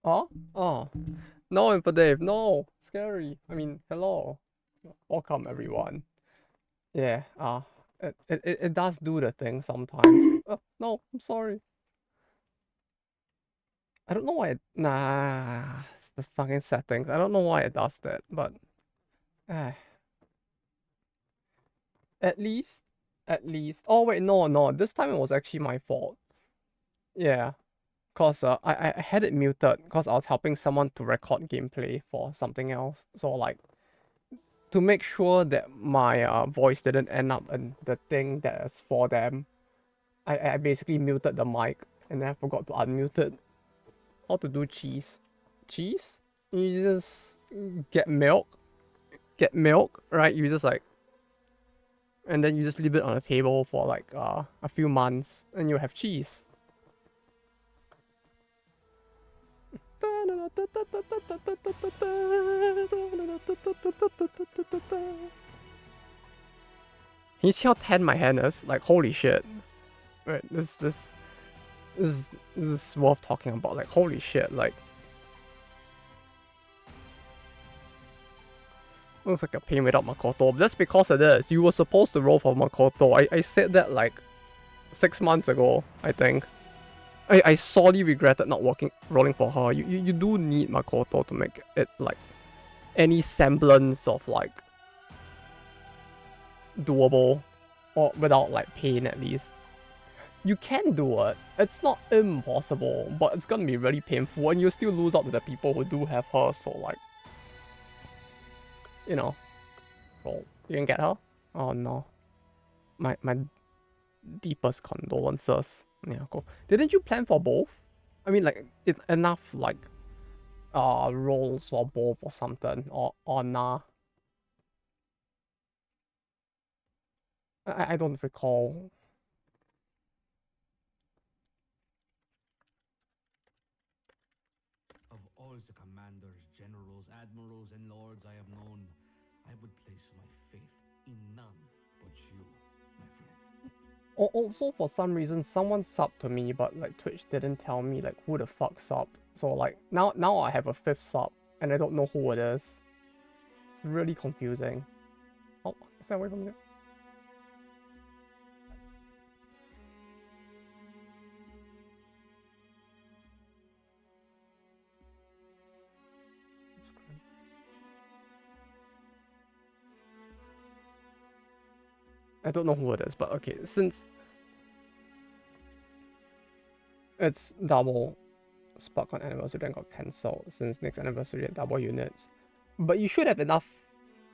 Oh? Oh. No, Info Dave, no! Scary. I mean, hello. Welcome, everyone. Yeah, it does do the thing sometimes. No, I'm sorry. I don't know why nah, it's the fucking settings. I don't know why it does that, but eh, at least, at least. Oh wait, no, this time it was actually my fault. Yeah, cause I had it muted cause I was helping someone to record gameplay for something else. So like to make sure that my voice didn't end up in the thing that is for them, I basically muted the mic and then I forgot to unmute it. How to do cheese? Cheese? You just get milk, right? You just like, and then you just leave it on a table for like a few months, and you have cheese. Can you see how tan my hand is? Like holy shit! Right, this is worth talking about. Like holy shit! Like looks like a pain without Makoto. That's because it is. You were supposed to roll for Makoto. I said that like 6 months ago, I think. I sorely regretted not rolling for her. You do need Makoto to make it like any semblance of like doable or without like pain at least. You can do it. It's not impossible, but it's gonna be really painful and you still lose out to the people who do have her, so like you know. Well, you didn't get her? Oh no. My deepest condolences. Yeah, cool. Didn't you plan for both? I mean like enough like roles for both or something or nah. I don't recall. Of all the commanders, generals, admirals, and lords I have known, I would place my faith in none but you, my friend. Also, for some reason, someone subbed to me, but like Twitch didn't tell me like who the fuck subbed. So like now I have a fifth sub, and I don't know who it is. It's really confusing. Oh, stay away from me. I don't know who it is, but okay, since it's double Spark on anniversary then got cancelled, since next anniversary at double units. But you should have enough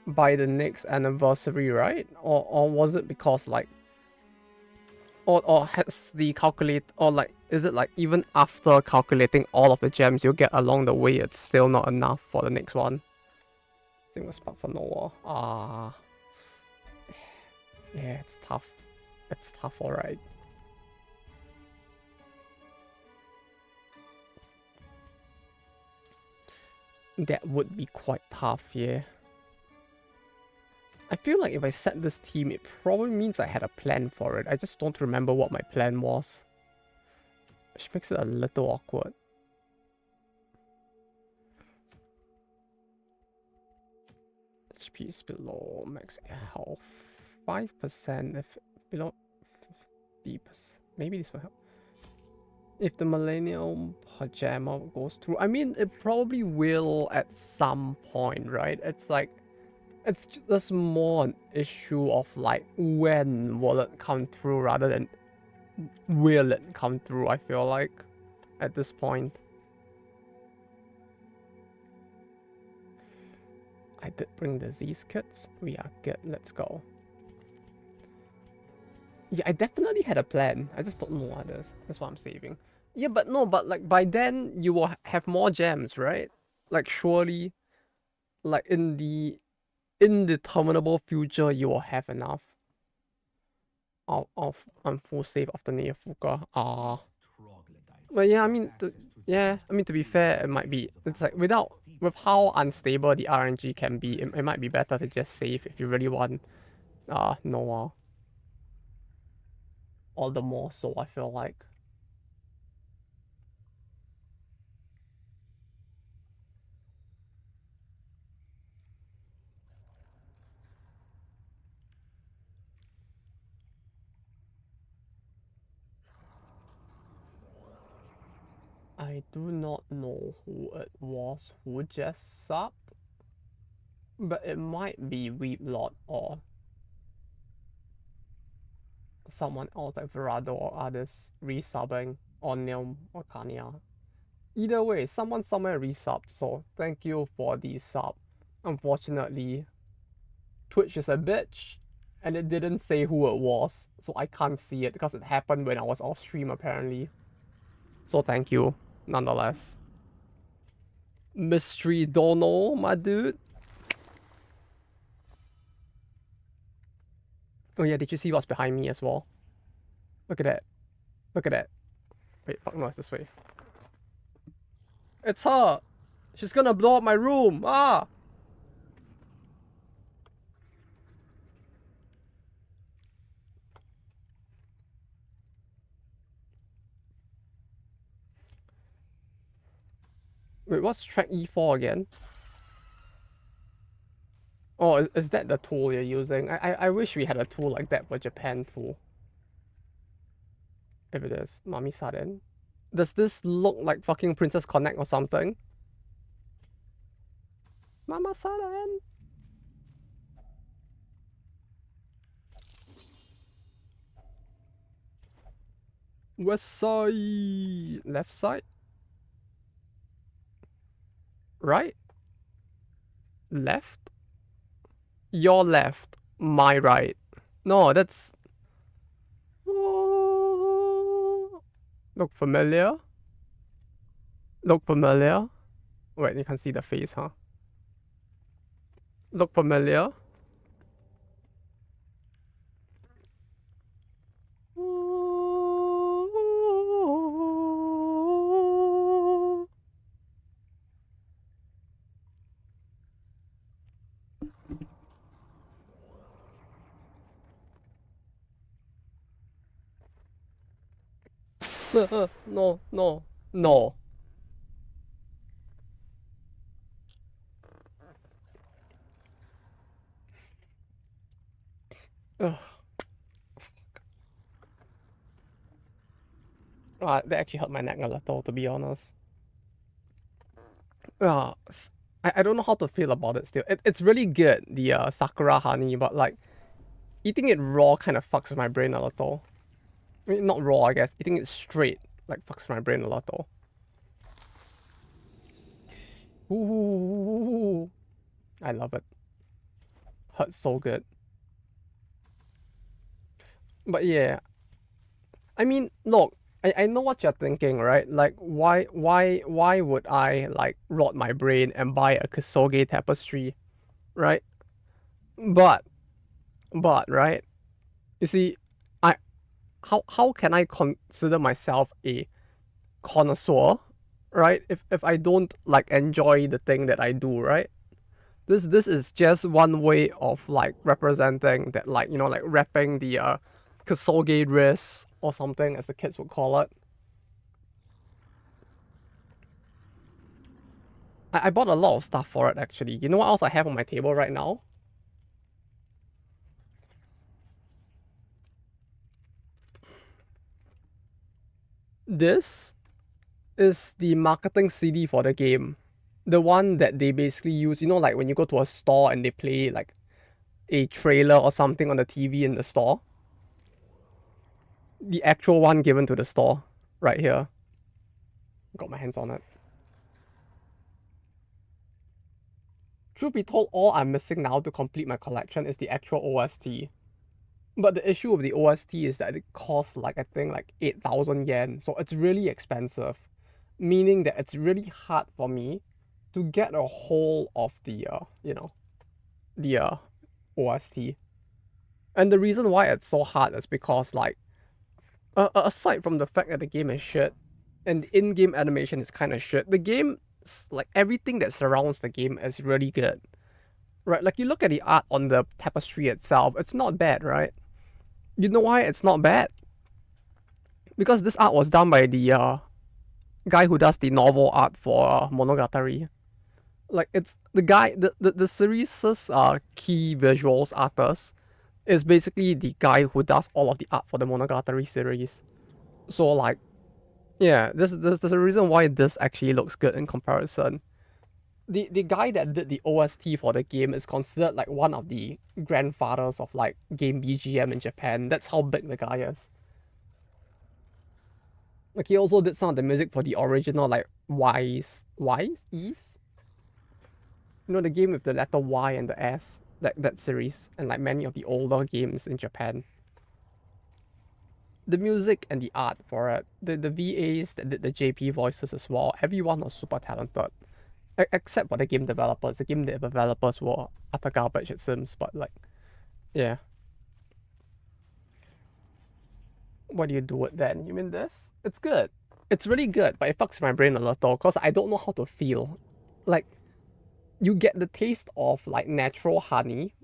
by the next anniversary, right? Or was it because like or has the calculate or like is it like even after calculating all of the gems you get along the way it's still not enough for the next one? Same with Spark for Noah. Yeah, it's tough. It's tough, alright. That would be quite tough, yeah. I feel like if I set this team, it probably means I had a plan for it. I just don't remember what my plan was. Which makes it a little awkward. HP is below max health. 5% if below 50%. Maybe this will help. If the Millennium Pajama goes through, I mean, it probably will at some point, right? It's like, it's just more an issue of like, when will it come through rather than will it come through, I feel like, at this point. I did bring disease kits. We are good. Let's go. Yeah, I definitely had a plan. I just don't know what it is. That's why I'm saving. Yeah, but no, but like by then you will have more gems, right? Like surely, like in the indeterminable future, you will have enough of full save after Neofuka. These troglodytes But yeah, I have mean, access to the yeah, I mean to be fair, it might be. reservoirs of It's like power without deep with within how the unstable the galaxy. RNG can be, it might be better to just save if you really want Noah. All the more so, I feel like. I do not know who it was who just subbed, but it might be Weeplot or someone else like Verado or others resubbing, or Neom or Kanya. Either way, someone somewhere resubbed, so thank you for the sub. Unfortunately, Twitch is a bitch, and it didn't say who it was, so I can't see it because it happened when I was off stream apparently. So thank you, nonetheless. Mystery Dono, my dude. Oh yeah, did you see what's behind me as well? Look at that. Look at that. Wait, fuck no, it's this way. It's her! She's gonna blow up my room! Ah! Wait, what's track E4 again? Oh, is that the tool you're using? I wish we had a tool like that for Japan too. If it is. Mami Saren. Does this look like fucking Princess Connect or something? Mama Saren! West side! Left side? Right? Left? Your left, my right. No, that's... Look familiar? Look familiar? Wait, you can see the face, huh? Look familiar? No, no, no. Ugh. That actually hurt my neck a little, to be honest. I don't know how to feel about it still. It's really good, the Sakura honey, but like, eating it raw kind of fucks with my brain a little. I mean, not raw, I guess. Eating it straight, like, fucks with my brain a little. Ooh, I love it. Hurts so good. But yeah, I mean, look, I know what you're thinking, right? Like, why would I like rot my brain and buy a Kasuge tapestry, right? But right, you see, how can I consider myself a connoisseur, right? If I don't like enjoy the thing that I do, right? This is just one way of like representing that, like, you know, like wrapping the Kasuge wrist or something, as the kids would call it. I bought a lot of stuff for it actually. You know what else I have on my table right now? This is the marketing CD for the game. The one that they basically use, you know, like when you go to a store and they play like a trailer or something on the TV in the store. The actual one given to the store, right here. Got my hands on it. Truth be told, all I'm missing now to complete my collection is the actual OST. But the issue with the OST is that it costs like, I think, like 8,000 yen. So it's really expensive. Meaning that it's really hard for me to get a hold of the, you know, the OST. And the reason why it's so hard is because, like, aside from the fact that the game is shit, and the in-game animation is kind of shit, the game, like, everything that surrounds the game is really good. Right? Like, you look at the art on the tapestry itself, it's not bad, right? You know why it's not bad? Because this art was done by the guy who does the novel art for Monogatari. Like, it's the guy, the series' key visuals artist is basically the guy who does all of the art for the Monogatari series. So like, Yeah, there's a reason why this actually looks good in comparison. The guy that did the OST for the game is considered like one of the grandfathers of like game BGM in Japan. That's how big the guy is. Like he also did some of the music for the original like Wise East. You know the game with the letter Y and the S. That series and like many of the older games in Japan. The music and the art for it, the VAs that did the JP voices as well, everyone was super talented. Except for the game developers. The game developers were utter garbage, it seems, but like, yeah. What do you do it then? You mean this? It's good. It's really good, but it fucks my brain a little because I don't know how to feel. Like, you get the taste of like natural honey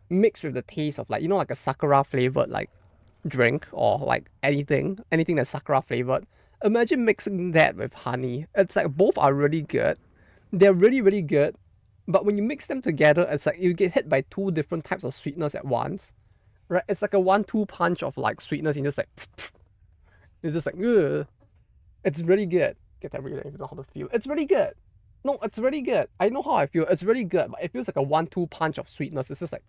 mixed with the taste of like, like a sakura flavored like drink or like anything that's sakura flavored. Imagine mixing that with honey. It's like both are really good. They're really, really good. But when you mix them together, it's like you get hit by two different types of sweetness at once. Right? It's like a 1-2 punch of like sweetness. And just like it's just like ugh. It's really good. Get that really, I don't know how to feel. It's really good. No, it's really good. I know how I feel. It's really good, but it feels like a 1-2 punch of sweetness. It's just like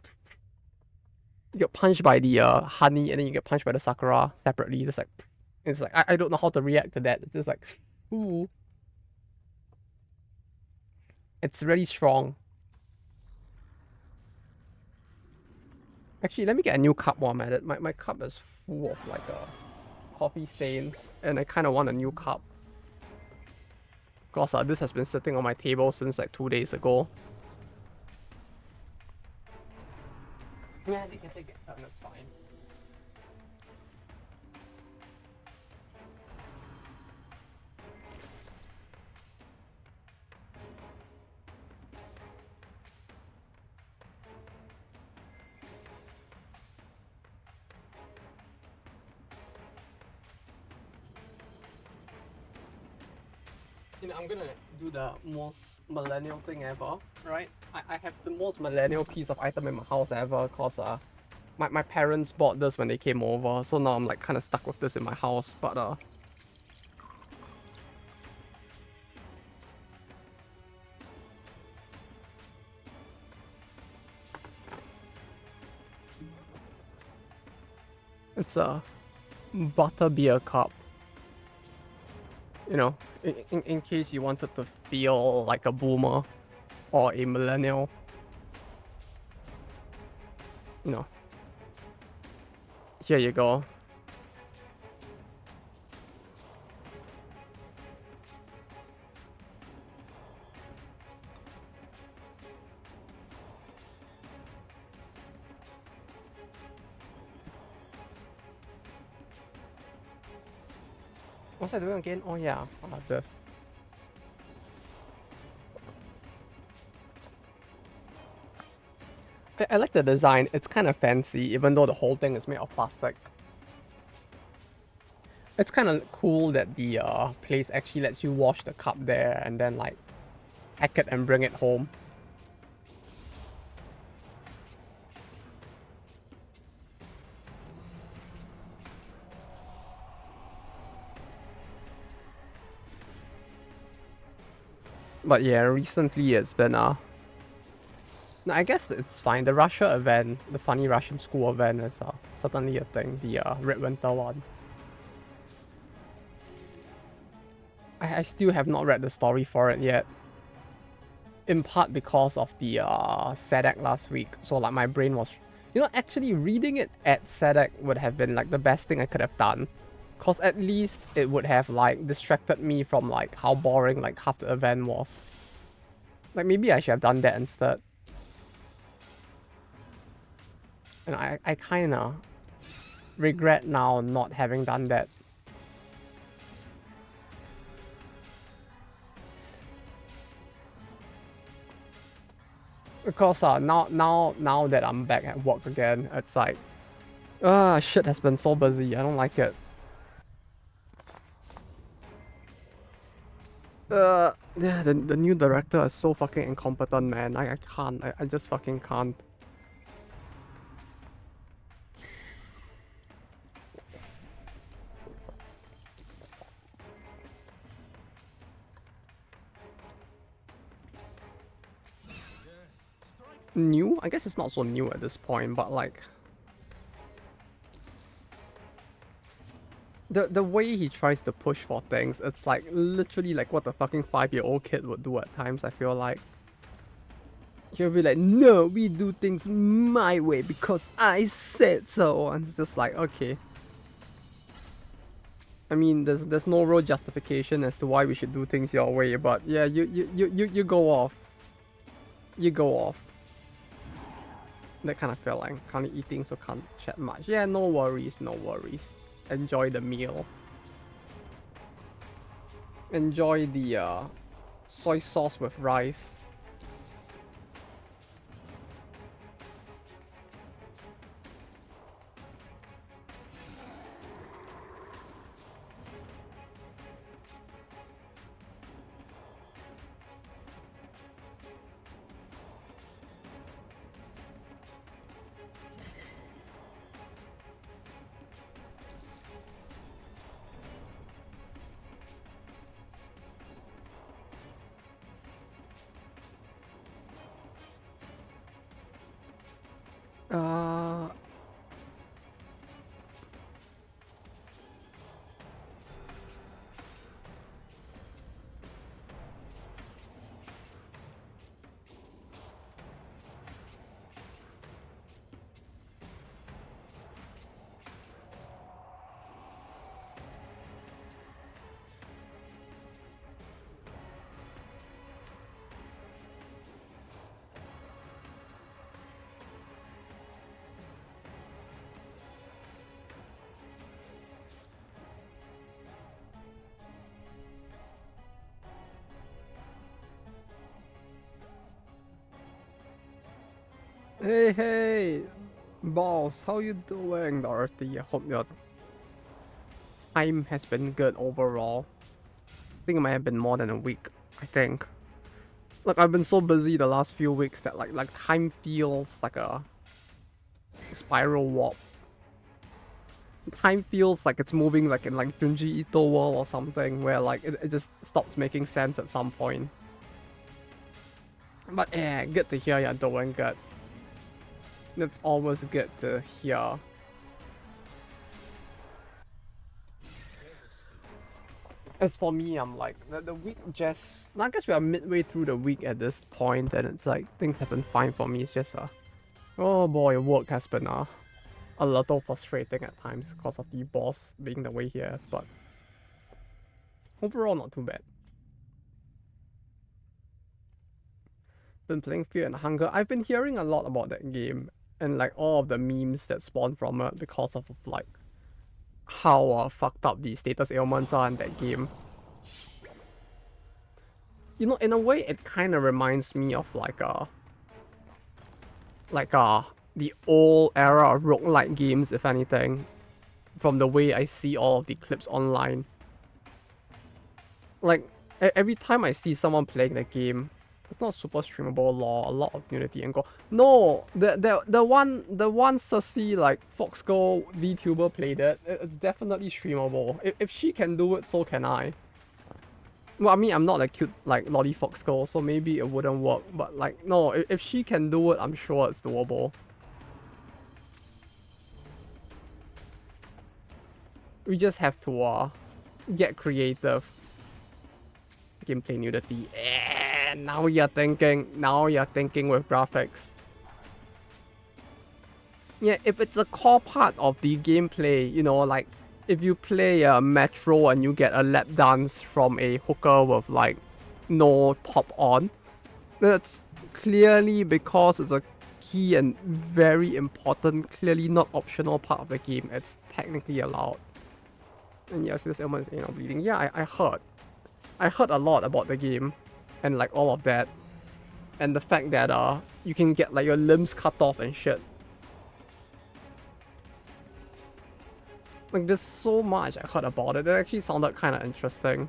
you get punched by the honey and then you get punched by the sakura separately. Just like it's like I don't know how to react to that. It's just like ooh. It's really strong. Actually, let me get a new cup while I'm at it. My cup is full of like coffee stains and I kind of want a new cup. Because this has been sitting on my table since like 2 days ago. Yeah, they can take it. That's fine. I'm gonna do the most millennial thing ever, right? I have the most millennial piece of item in my house ever because my parents bought this when they came over, so now I'm like kind of stuck with this in my house, but it's a butterbeer cup. In case you wanted to feel like a boomer or a millennial. Here you go. What's I doing again? Oh yeah, this. I like the design. It's kind of fancy, even though the whole thing is made of plastic. It's kind of cool that the place actually lets you wash the cup there and then like pack it and bring it home. But yeah, recently it's been no, I guess it's fine. The Russia event, the funny Russian school event is certainly a thing. The Red Winter one. I still have not read the story for it yet. In part because of the SEDEC last week. So like my brain was, actually reading it at SEDEC would have been like the best thing I could have done. Cause at least it would have like distracted me from like how boring like half the event was. Like maybe I should have done that instead. And I kinda regret now not having done that. Because now that I'm back at work again, it's like shit has been so busy. I don't like it. Yeah, the new director is so fucking incompetent, man. I can't. I just fucking can't. new. I guess it's not so new at this point, but like the way he tries to push for things, it's like literally like what the fucking 5-year-old kid would do at times, I feel like. He'll be like, no, we do things my way because I said so. And it's just like, okay. I mean, there's no real justification as to why we should do things your way, but yeah, you go off. You go off. That kind of feeling. Can't eating, so can't chat much. Yeah, no worries, no worries. Enjoy the meal. Enjoy the soy sauce with rice. Uh, hey, boss, how you doing, Dorothy? I hope your time has been good overall. I think it might have been more than a week, I think. Like, I've been so busy the last few weeks that like time feels like a spiral warp. Time feels like it's moving like in like Junji Ito world or something, where like it just stops making sense at some point. But yeah, good to hear you're doing good. It's always good to hear. As for me, I'm like, the week just... I guess we are midway through the week at this point, and it's like, things have been fine for me. It's just, oh boy, work has been a little frustrating at times because of the boss being the way he is, but overall, not too bad. Been playing Fear and Hunger. I've been hearing a lot about that game, and like all of the memes that spawn from it because of like how fucked up the status ailments are in that game. You know, in a way, it kind of reminds me of like the old era of roguelike games, if anything, from the way I see all of the clips online. Like, every time I see someone playing the game, it's not super streamable lore, a lot of nudity and gore. No, the one sussy like Foxgirl VTuber played it. It's definitely streamable. If she can do it, so can I. Well, I mean, I'm not a cute like lolly Foxgirl, so maybe it wouldn't work. But like, no, if she can do it, I'm sure it's doable. We just have to get creative. Gameplay nudity. Now you're thinking with graphics. Yeah, if it's a core part of the gameplay, you know, like if you play a Metro and you get a lap dance from a hooker with like no top on, that's clearly because it's a key and very important, clearly not optional part of the game. It's technically allowed. And yes, this ailment is anal bleeding. Yeah, I heard. I heard a lot about the game and like all of that. And the fact that you can get like your limbs cut off and shit. Like there's so much I heard about it. It actually sounded kind of interesting.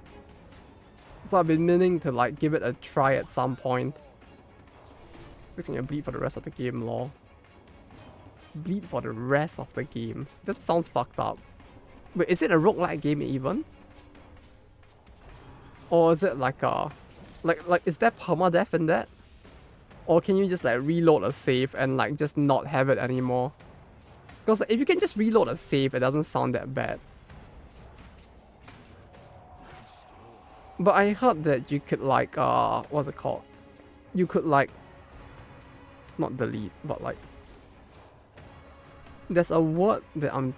So I've been meaning to like give it a try at some point. Fixing your bleed for the rest of the game, lol. Bleed for the rest of the game. That sounds fucked up. Wait, is it a roguelike game even? Or is it like a... Like is there permadeath in that? Or can you just like reload a save and like just not have it anymore? Because if you can just reload a save, it doesn't sound that bad. But I heard that you could like what's it called? You could like not delete, but like there's a word that I'm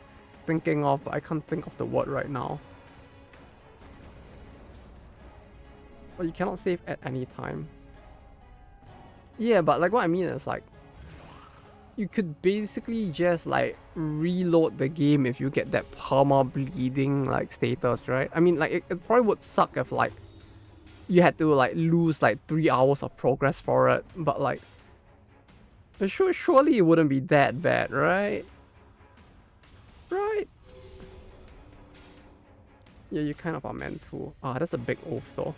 thinking of, but I can't think of the word right now. But you cannot save at any time. Yeah, but like what I mean is like you could basically just like reload the game if you get that perma bleeding like status, right? I mean like it probably would suck if like you had to like lose like 3 hours of progress for it, but like surely it wouldn't be that bad, right? Right? Yeah, you kind of are meant to. Ah, that's a big oath though.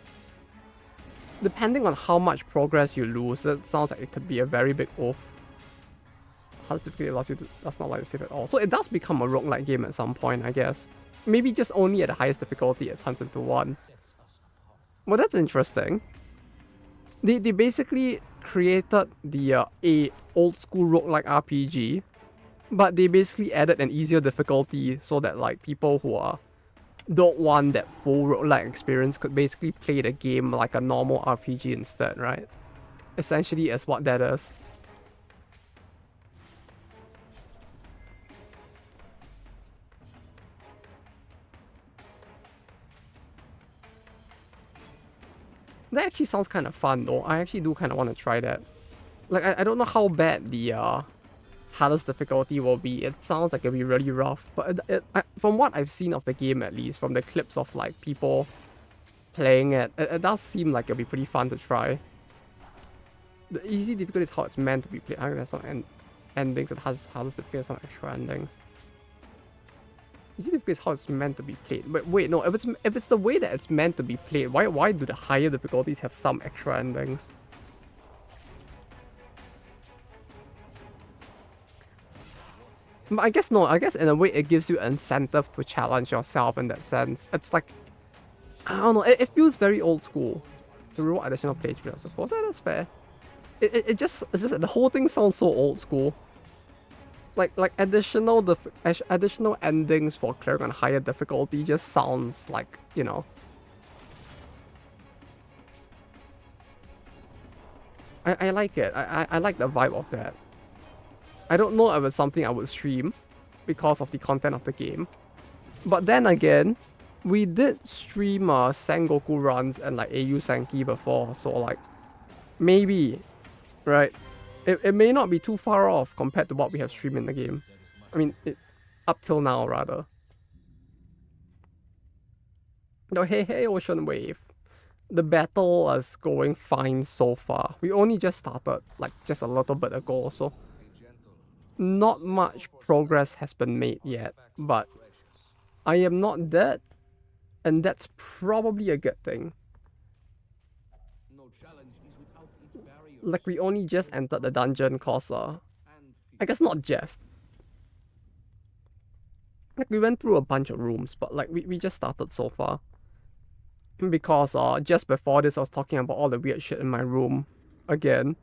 Depending on how much progress you lose, that sounds like it could be a very big oath. Hardest difficulty allows you to does not allow you to save at all. So it does become a roguelike game at some point, I guess. Maybe just only at the highest difficulty it turns into one. Well, that's interesting. They basically created the a old school roguelike RPG, but they basically added an easier difficulty so that like people who don't want that full roguelike experience could basically play the game like a normal RPG instead, right? Essentially is what that is. That actually sounds kind of fun though. I actually do kind of want to try that. Like, I don't know how bad the hardest difficulty will be. It sounds like it'll be really rough. But from what I've seen of the game at least, from the clips of like people playing it does seem like it'll be pretty fun to try. The easy difficulty is how it's meant to be played. I think there's some endings that has hardest difficulty, some extra endings. Easy difficulty is how it's meant to be played. But wait, no, if it's the way that it's meant to be played, why do the higher difficulties have some extra endings? But I guess no, I guess in a way it gives you incentive to challenge yourself in that sense. It's like, I don't know, it feels very old school. To reward additional playthrough, I suppose. Yeah, that's fair. It's just the whole thing sounds so old school. Like additional endings for cleric on higher difficulty just sounds like, you know. I like it. I like the vibe of that. I don't know if it's something I would stream because of the content of the game. But then again, we did stream Sengoku runs and like AU Senki before, so like maybe, right? It may not be too far off compared to what we have streamed in the game. I mean, up till now rather. No, hey Ocean Wave. The battle is going fine so far. We only just started, like just a little bit ago, so not much progress has been made yet, but I am not dead, and that's probably a good thing. Like, we only just entered the dungeon cause, I guess not just. Like, we went through a bunch of rooms, but like, we just started so far. Because just before this, I was talking about all the weird shit in my room again.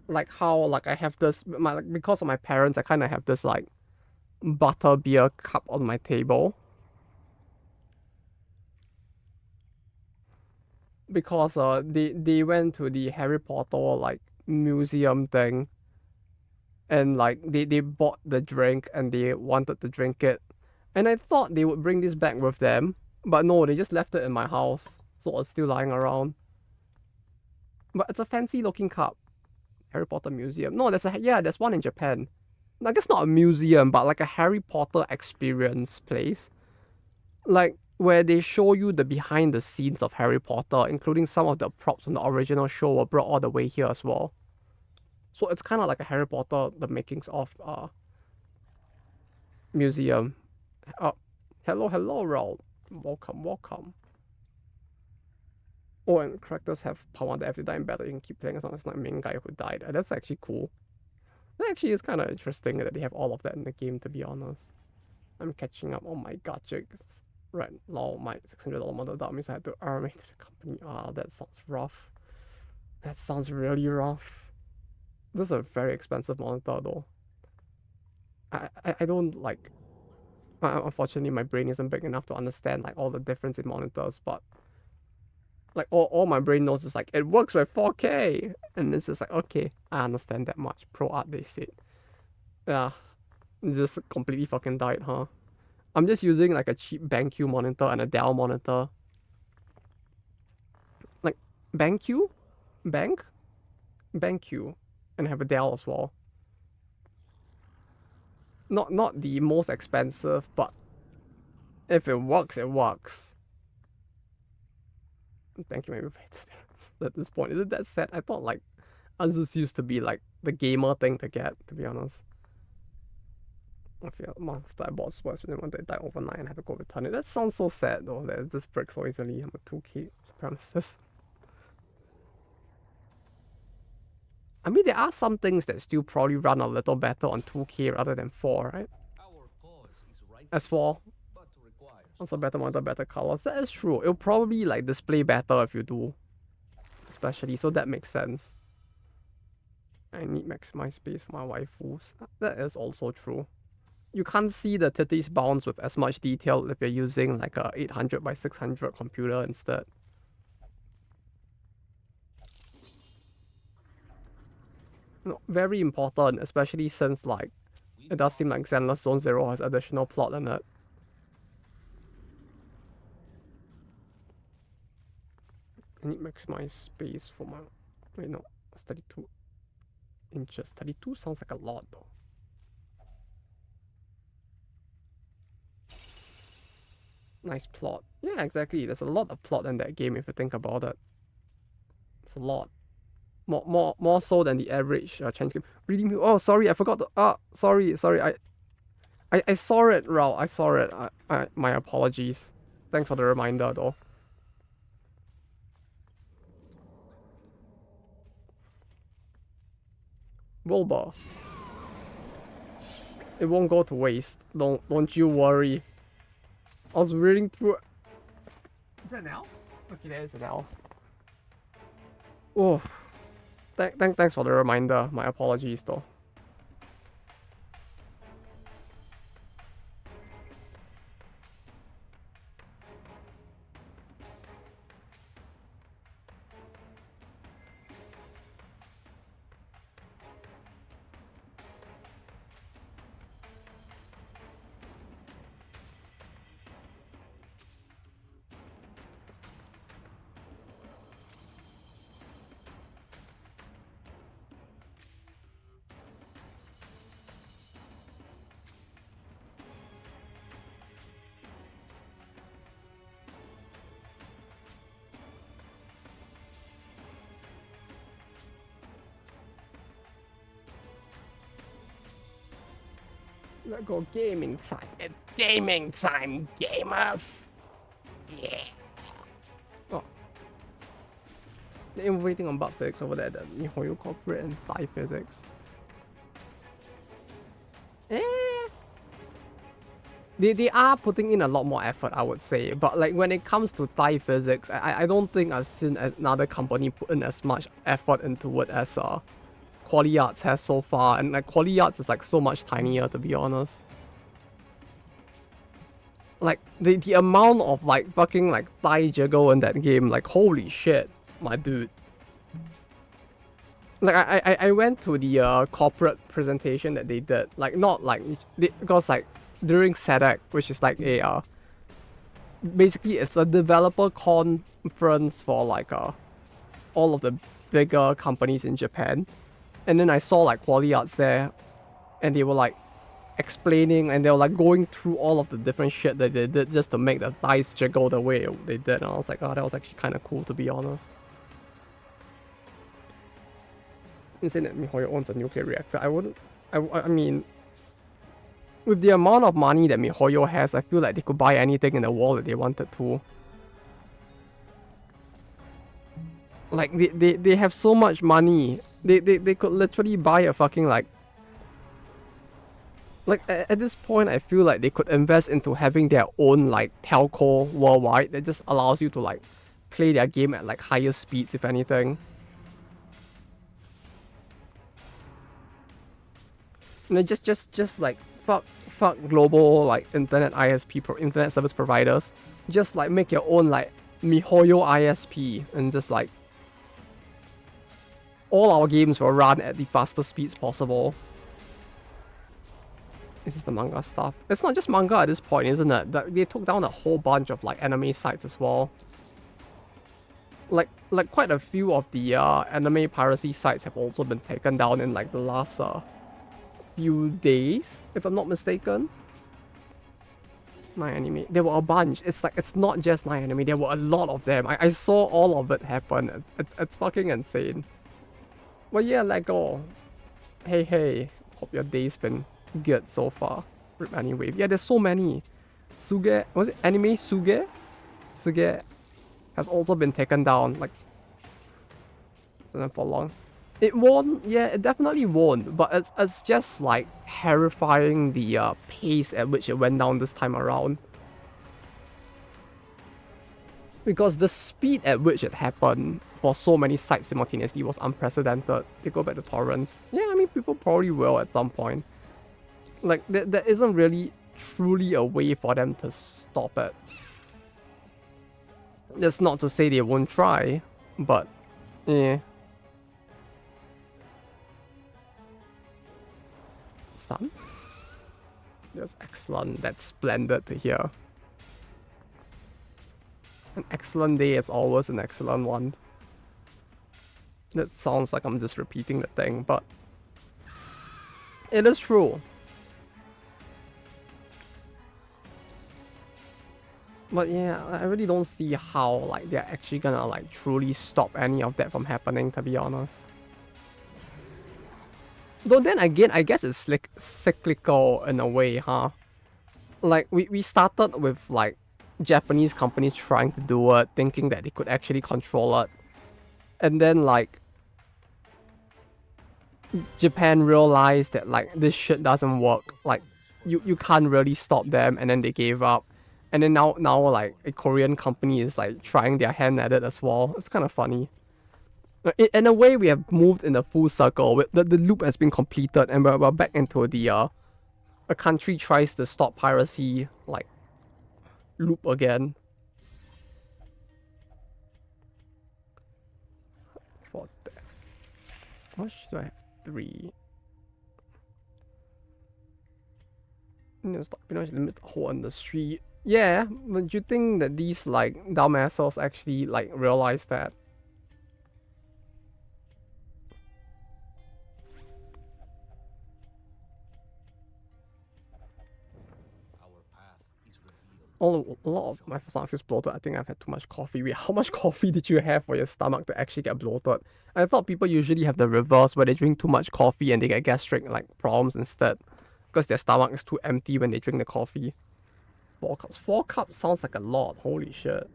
Like how like I have this, because of my parents, I kind of have this like butter beer cup on my table. Because they went to the Harry Potter like museum thing, and like they bought the drink and they wanted to drink it, and I thought they would bring this back with them, but no, they just left it in my house, so it's still lying around. But it's a fancy looking cup. Harry Potter museum. No, there's one in Japan. I guess not a museum, but like a Harry Potter experience place. Like where they show you the behind the scenes of Harry Potter, including some of the props from the original show were brought all the way here as well. So it's kind of like a Harry Potter, the makings of museum. Hello, Raul. Welcome. Oh, and characters have power that if they die in battle, you can keep playing as long as it's not the main guy who died. That's actually cool. That actually is kind of interesting that they have all of that in the game, to be honest. I'm catching up on my gadgets. Right, lol, my $600 model that means I had to earn it to the company. Ah, that sounds rough. That sounds really rough. This is a very expensive monitor though. I don't like. Unfortunately, my brain isn't big enough to understand like all the difference in monitors, but like all my brain knows is like it works with 4K, and it's just like okay, I understand that much. Pro art, they said. Yeah, just completely fucking died, huh? I'm just using like a cheap BenQ monitor and a Dell monitor. Like BenQ, Bank, BenQ, and have a Dell as well. Not the most expensive, but if it works, it works. BenQ maybe better at this point. Is it that sad? I thought like Asus used to be like the gamer thing to get, to be honest. I feel after I bought Spurs when they died overnight and had to go return it. That sounds so sad though, that it just breaks so easily. I'm a 2K supremacist. I mean, there are some things that still probably run a little better on 2K rather than 4, right? Our cause is righteous, S4 but requires also better monitor, better colors. That is true. It'll probably like display better if you do, especially. So that makes sense. I need maximize space for my waifus. That is also true. You can't see the titties bounce with as much detail if you're using like a 800 by 600 computer instead. No, very important, especially since like it does seem like Zenless Zone Zero has additional plot in it. I need maximize space for my. Wait, no, it's 32 inches. 32 sounds like a lot though. Nice plot. Yeah, exactly. There's a lot of plot in that game if you think about it. It's a lot. More so than the average Chinese game. Reading. Oh, sorry, I forgot to. Sorry. I saw it, Rao. I saw it. My apologies. Thanks for the reminder, though. Wilbur. It won't go to waste. Don't you worry. I was reading through. Is that now? Okay, there is now. Oh, thanks for the reminder. My apologies, though. Let's go gaming time. It's gaming time, gamers. Yeah. Oh. They're waiting on bug fix over there at the MiHoYo Corporate and Thai Physics. They are putting in a lot more effort, I would say. But like when it comes to Thai Physics, I don't think I've seen another company put in as much effort into it as Quali Arts has so far. And like Quali Arts is like so much tinier, to be honest. Like the amount of like fucking like Thai jiggle in that game, like holy shit, my dude. Like I went to the corporate presentation that they did, like not like because like during SEDEC, which is like a basically it's a developer conference for like all of the bigger companies in Japan, and then I saw like Quali Arts there, and they were like explaining and they were like going through all of the different shit that they did just to make the thighs jiggle the way they did, and I was like, oh, that was actually kind of cool, to be honest. Insane that MiHoYo owns a nuclear reactor. I mean, with the amount of money that MiHoYo has, I feel like they could buy anything in the world that they wanted to. Like, they have so much money. They could literally buy a fucking, like, at this point, I feel like they could invest into having their own, like, telco worldwide that just allows you to, like, play their game at, like, higher speeds, if anything. And then just like fuck global like internet ISP internet service providers. Just like make your own like MiHoYo ISP and just like all our games will run at the fastest speeds possible. This is the manga stuff. It's not just manga at this point, isn't it? They took down a whole bunch of like anime sites as well. Like quite a few of the anime piracy sites have also been taken down in like the last few days, if I'm not mistaken. 9anime. There were a bunch. It's like it's not just 9anime. There were a lot of them. I saw all of it happen. It's fucking insane. But yeah, Lego. Hey. Hope your day's been good so far. Rip Anime. Yeah, there's so many. Suge, was it Anime Suge? Suge has also been taken down. Like, it's been for long. It won't. Yeah, it definitely won't. But it's just like terrifying the pace at which it went down this time around. Because the speed at which it happened for so many sites simultaneously was unprecedented. They go back to torrents. Yeah, I mean, people probably will at some point. Like, there isn't really truly a way for them to stop it. That's not to say they won't try, but yeah. Stun? That's excellent. That's splendid to hear. An excellent day is always an excellent one. That sounds like I'm just repeating the thing, but it is true. But yeah, I really don't see how like they're actually gonna like truly stop any of that from happening, to be honest. Though then again, I guess it's like cyclical in a way, huh? Like we started with like Japanese companies trying to do it, thinking that they could actually control it. And then like Japan realized that like this shit doesn't work. Like you can't really stop them, and then they gave up. And then now like a Korean company is like trying their hand at it as well. It's kind of funny. In a way, we have moved in a full circle. The loop has been completed, and we're back into the a country tries to stop piracy like loop again. For that, how much do I have? 3. Stop limits the whole industry. Yeah, but you think that these like dumbasses actually like realize that? A lot of my stomach feels bloated. I think I've had too much coffee. Wait, how much coffee did you have for your stomach to actually get bloated? I thought people usually have the reverse, where they drink too much coffee and they get gastric like problems instead, because their stomach is too empty when they drink the coffee. 4 cups. 4 cups sounds like a lot. Holy shit.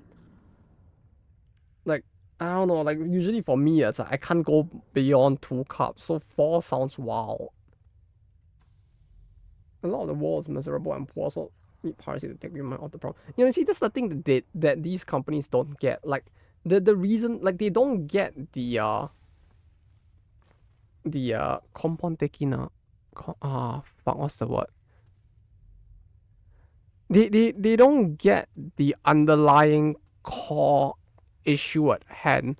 Like, I don't know. Like, usually for me, it's like I can't go beyond 2 cups. So 4 sounds wild. A lot of the world is miserable and poor, so need piracy to take me out of the problem. You know, see, that's the thing that these companies don't get. Like, the reason, like, they don't get the compound tekina. Fuck, what's the word? They don't get the underlying core issue at hand,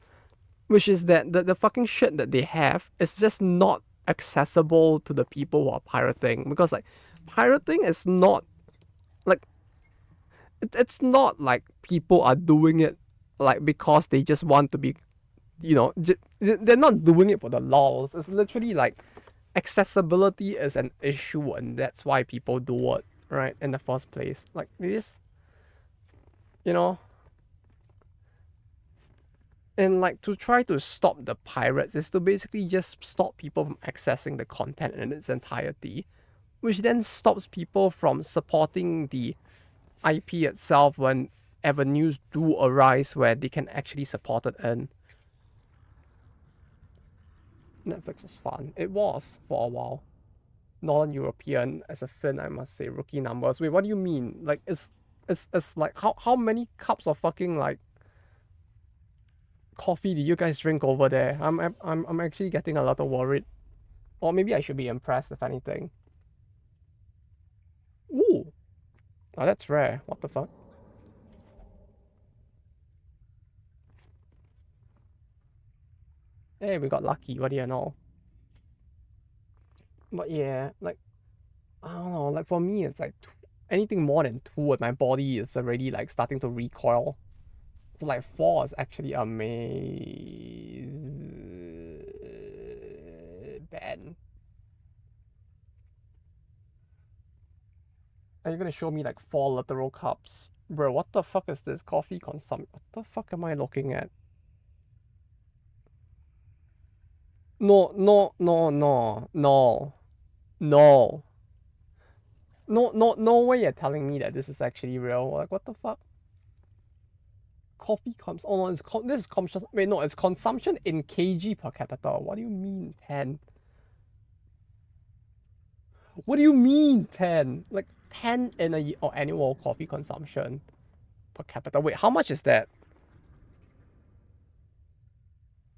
which is that the fucking shit that they have is just not accessible to the people who are pirating. Because like pirating is not like it's not like people are doing it like because they just want to be, you know, they're not doing it for the lols. It's literally like accessibility is an issue, and that's why people do it, right, in the first place. Like this, you know. And like to try to stop the pirates is to basically just stop people from accessing the content in its entirety, which then stops people from supporting the IP itself when avenues do arise where they can actually support it in. Netflix was fun. It was for a while. Northern European, as a Finn, I must say, rookie numbers. Wait, what do you mean? Like it's like how many cups of fucking like coffee do you guys drink over there? I'm actually getting a little worried. Or maybe I should be impressed, if anything. Oh, that's rare. What the fuck? Hey, we got lucky. What do you know? But yeah, like, I don't know. Like, for me, it's like anything more than 2 and my body is already like starting to recoil. So like 4 is actually amazing. Are you gonna show me like 4 literal cups? Bro, what the fuck is this coffee consumption? What the fuck am I looking at? No, no, no, no, no, no. No way you're telling me that this is actually real. Like, what the fuck? Coffee comes. Oh no, this is consumption. Wait, no, it's consumption in kg per capita. What do you mean 10? What do you mean 10? Like 10 in a year, or annual coffee consumption per capita. Wait, how much is that?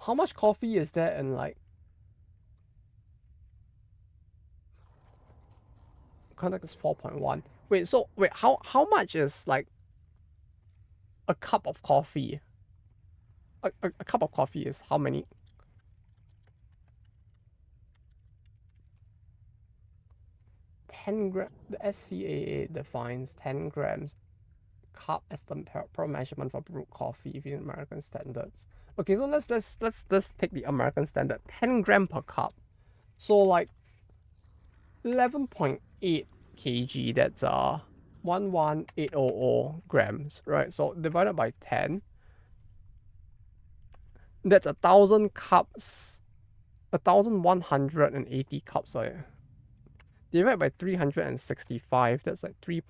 How much coffee is there in like contact is 4.1. Wait, so wait, how much is like a cup of coffee? A cup of coffee is how many? 10 gram. The SCAA defines 10 grams cup as the per measurement for brewed coffee using American standards. Okay, so let's take the American standard. 10 gram per cup. So like 11.8 kg. That's 11800 grams, right? So divided by 10. That's 1,000 cups. 1,180 cups. Divided by 365. That's like 3.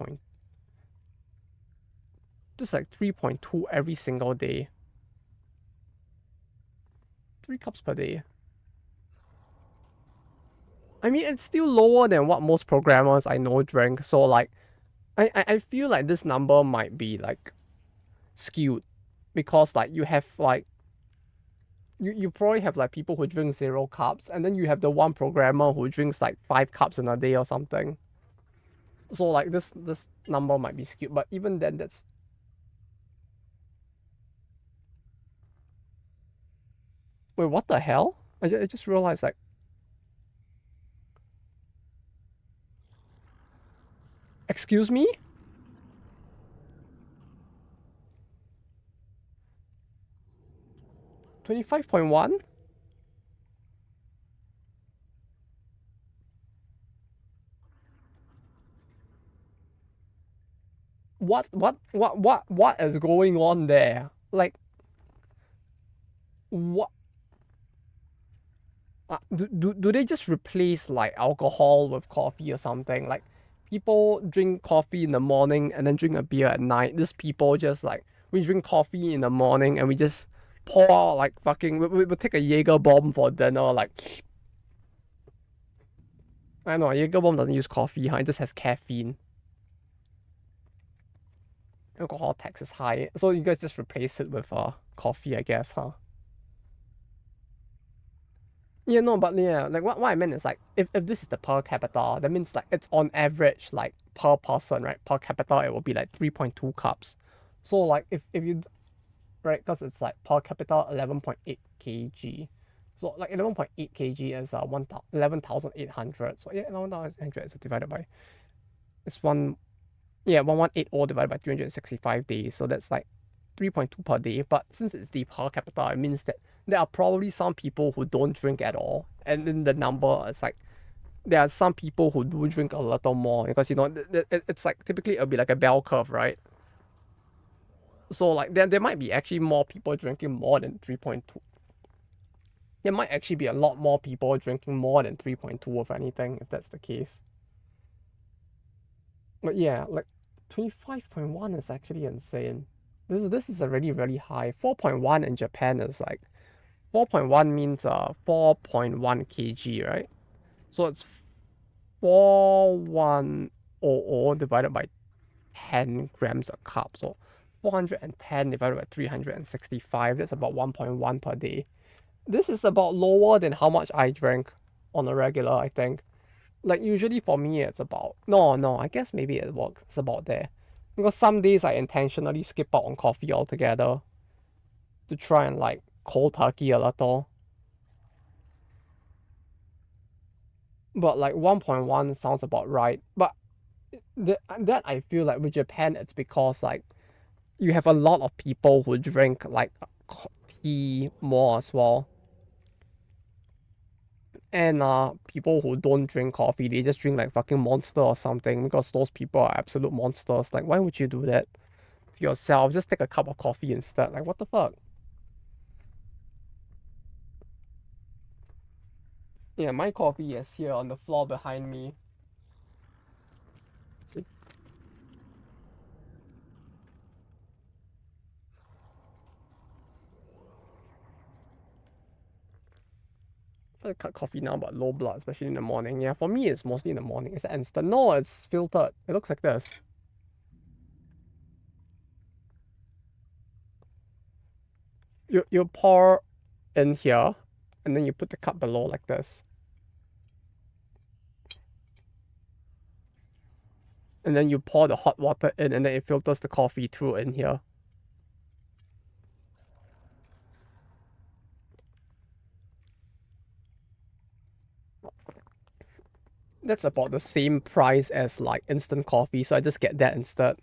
That's like 3.2 every single day. 3 cups per day. I mean, it's still lower than what most programmers I know drink. So like, I feel like this number might be like skewed because like you have like you probably have like people who drink 0 cups, and then you have the one programmer who drinks like 5 cups in a day or something. So like this number might be skewed, but even then, that's wait, what the hell? I just realized like, excuse me. 25.1. What is going on there? Like, what do they just replace like alcohol with coffee or something? Like, people drink coffee in the morning and then drink a beer at night. These people just like, we drink coffee in the morning and we just pour like fucking we take a Jaeger bomb for dinner. Like, I know a Jaeger bomb doesn't use coffee, huh? It just has caffeine. Alcohol tax is high, so you guys just replace it with coffee, I guess, huh? Yeah, no, but yeah, like what I meant is like, if this is the per capita, that means like it's on average like per person, right? Per capita it will be like 3.2 cups. So like if you, right, because it's like per capita 11.8 kg. So like 11.8 kg is 11,800. So yeah, 11,800 is divided by, it's one, yeah, 1180 divided by 365 days. So that's like 3.2 per day. But since it's the per capita, it means that there are probably some people who don't drink at all. And then the number is like, there are some people who do drink a little more because, it's like typically it'll be like a bell curve, right? So like there might be actually more people drinking more than 3.2. There might actually be a lot more people drinking more than 3.2 of anything if that's the case. But yeah, like 25.1 is actually insane. This is already really high. 4.1 in Japan is like, 4.1 means 4.1 kg, right? So it's 4100 divided by 10 grams a cup. So 410 divided by 365. That's about 1.1 per day. This is about lower than how much I drink on a regular, I think. Like usually for me it's about, no, I guess maybe it works. It's about there. Because some days I intentionally skip out on coffee altogether to try and like cold turkey a little. But like 1.1 sounds about right. But that I feel like with Japan, it's because like you have a lot of people who drink like tea more as well. And people who don't drink coffee, they just drink like fucking Monster or something because those people are absolute monsters. Like, why would you do that to yourself? Just take a cup of coffee instead. Like, what the fuck? Yeah, my coffee is here on the floor behind me. See? I cut coffee now, but low blood, especially in the morning. Yeah, for me, it's mostly in the morning. It's instant. No, it's filtered. It looks like this. You pour in here, and then you put the cup below like this. And then you pour the hot water in, and then it filters the coffee through in here. That's about the same price as like instant coffee, so I just get that instead.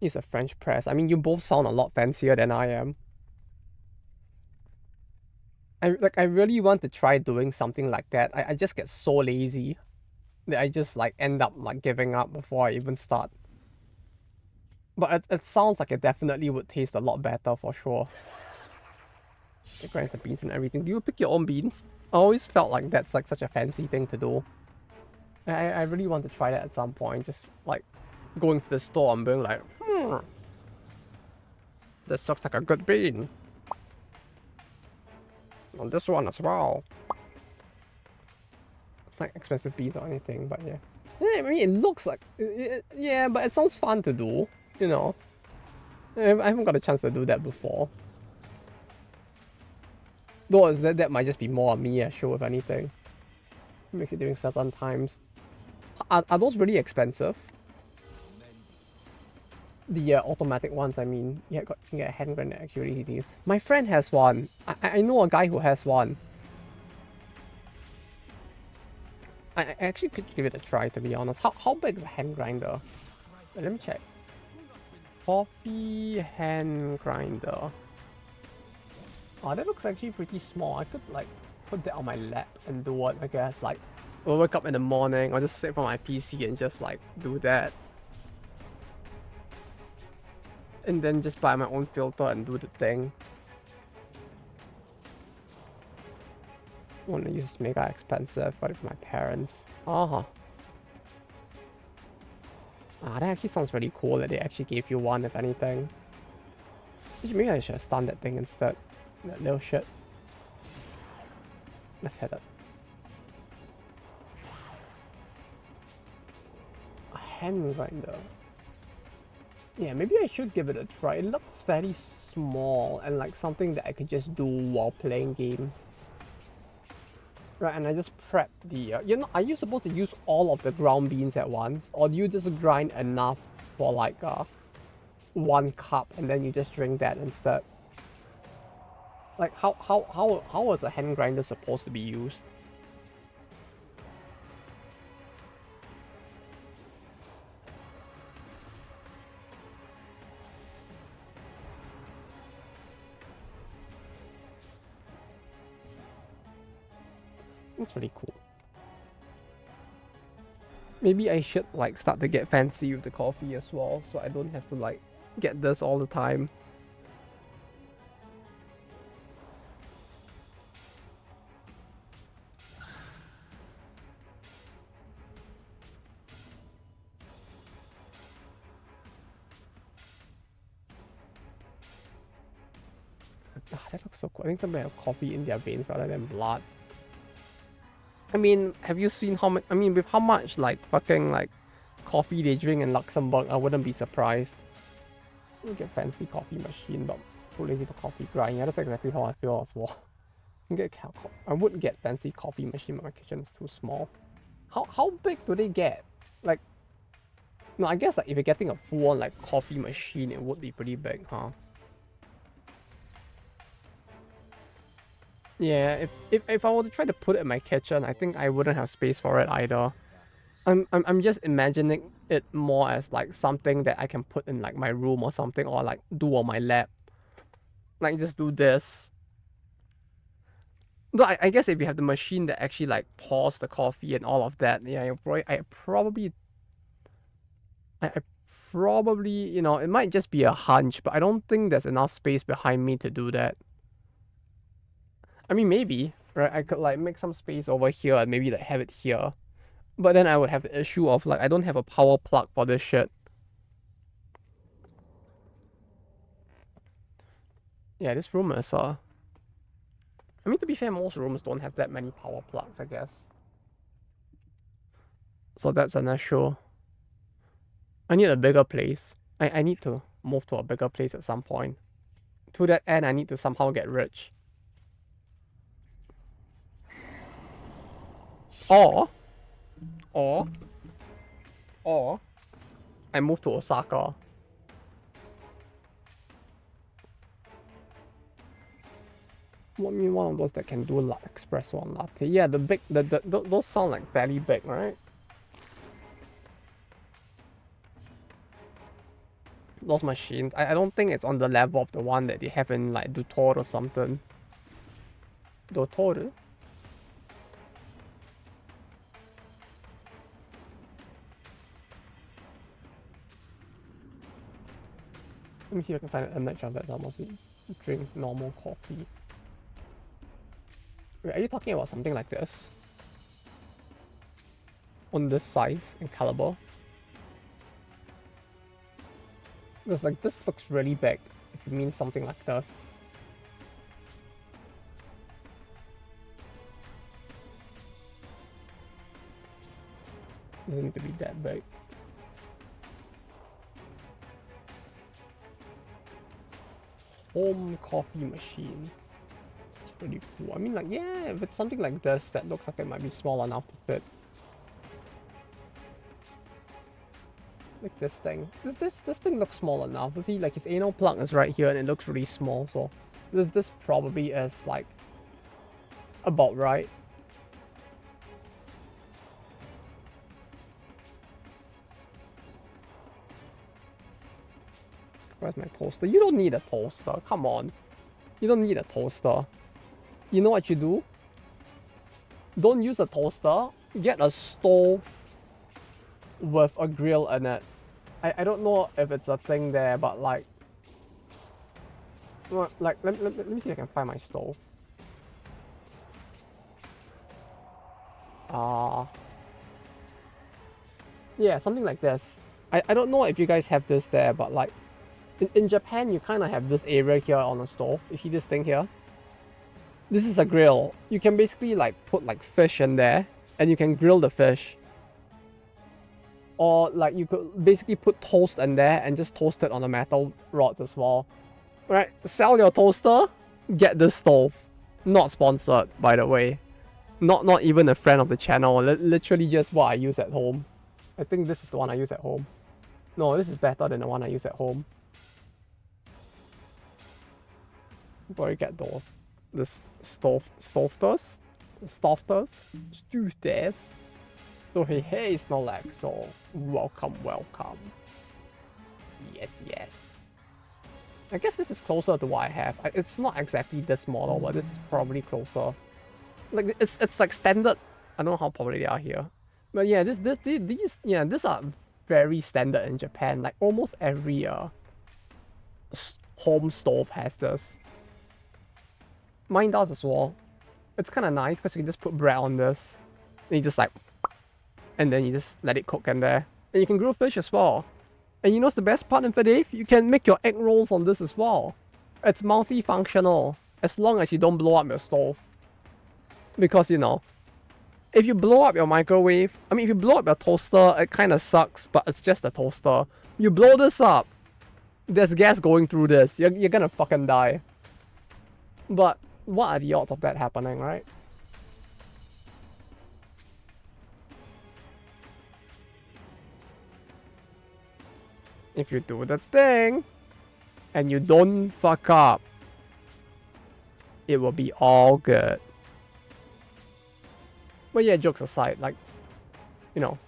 Use a French press. I mean, you both sound a lot fancier than I am. I really want to try doing something like that. I just get so lazy that I just like end up like giving up before I even start. But it sounds like it definitely would taste a lot better for sure. It grinds the beans and everything. Do you pick your own beans? I always felt like that's like such a fancy thing to do. I really want to try that at some point. Just like going to the store and being like, this looks like a good bean. On this one as well. It's not expensive beans or anything, but yeah. Yeah, I mean, it looks like, yeah, but it sounds fun to do, you know. I haven't got a chance to do that before. Though that might just be more on me, sure, if anything. Makes it during certain times. Are those really expensive? The automatic ones, I mean. Yeah, you can get a hand grenade actually easy to use. My friend has one. I know a guy who has one. I actually could give it a try, to be honest. How big is a hand grinder? Let me check. Coffee hand grinder. Oh, that looks actually pretty small. I could like put that on my lap and do it, I guess. Like, I'll wake up in the morning, or just sit on my PC and just like do that. And then just buy my own filter and do the thing. I want to use this mega expensive, but it's my parents. Ah, that actually sounds really cool that they actually gave you one, if anything. Maybe I should have stunned that thing instead. That little shit. Let's hit it. A hand grinder. Yeah, maybe I should give it a try. It looks very small and like something that I could just do while playing games. Right, and I just prep the... are you supposed to use all of the ground beans at once? Or do you just grind enough for like 1 cup and then you just drink that instead? Like, how is a hand grinder supposed to be used? It's really cool. Maybe I should like start to get fancy with the coffee as well, so I don't have to like get this all the time. That looks so cool. I think somebody have coffee in their veins rather than blood. I mean, have you seen how much? I mean, with how much like fucking like coffee they drink in Luxembourg, I wouldn't be surprised. You get fancy coffee machine, but too lazy for coffee grind. Yeah, that's exactly how I feel as well. I wouldn't get fancy coffee machine, but my kitchen is too small. How big do they get? Like, No, I guess like if you're getting a full-on like coffee machine, it would be pretty big, huh? Yeah, if I were to try to put it in my kitchen, I think I wouldn't have space for it either. I'm just imagining it more as like something that I can put in like my room or something, or like do on my lap. Like just do this. Though I guess if you have the machine that actually like pours the coffee and all of that, yeah, I probably, you know, it might just be a hunch, but I don't think there's enough space behind me to do that. I mean, maybe, right? I could like make some space over here and maybe like have it here. But then I would have the issue of like I don't have a power plug for this shit. Yeah, this room is I mean, to be fair, most rooms don't have that many power plugs, I guess. So that's an issue. I need a bigger place. I need to move to a bigger place at some point. To that end, I need to somehow get rich. Or, or, or, I move to Osaka. What mean one of those that can do espresso and latte? Yeah, those sound like fairly big, right? Those machines. I don't think it's on the level of the one that they have in like Dutor or something. Dotor? Let me see if I can find an image of that. Almost drink normal coffee. Wait, are you talking about something like this? On this size and caliber? Because like this looks really big. If you mean something like this. Doesn't need to be that big. Home coffee machine. It's pretty cool. I mean, like, yeah, if it's something like this, that looks like it might be small enough to fit. Like this thing. This thing looks small enough. You see, like his anal plug is right here, and it looks really small. So this probably is like about right. Where's my toaster? You don't need a toaster. Come on. You don't need a toaster. You know what you do? Don't use a toaster. Get a stove with a grill in it. I don't know if it's a thing there, but like... let me see if I can find my stove. Yeah, something like this. I don't know if you guys have this there, but like... In Japan, you kind of have this area here on the stove. You see this thing here? This is a grill. You can basically like put like fish in there and you can grill the fish. Or like you could basically put toast in there and just toast it on the metal rods as well. Right? Sell your toaster, get this stove. Not sponsored, by the way. Not even a friend of the channel. Literally just what I use at home. I think this is the one I use at home. No, this is better than the one I use at home. Where you get those? This stoveters? So hey, Snorlax, so welcome. Yes. I guess this is closer to what I have. It's not exactly this model, but this is probably closer. Like it's like standard. I don't know how popular they are here, but yeah, these are very standard in Japan. Like almost every home stove has this. Mine does as well. It's kind of nice because you can just put bread on this, and you just like, and then you just let it cook in there, and you can grill fish as well. And you know what's the best part, Infidave? You can make your egg rolls on this as well. It's multifunctional as long as you don't blow up your stove. Because you know, if you blow up your microwave, I mean, if you blow up your toaster, it kind of sucks, but it's just a toaster. You blow this up, there's gas going through this. You're gonna fucking die. But what are the odds of that happening, right? if you do the thing and you don't fuck up, it will be all good. But yeah, jokes aside, like, you know,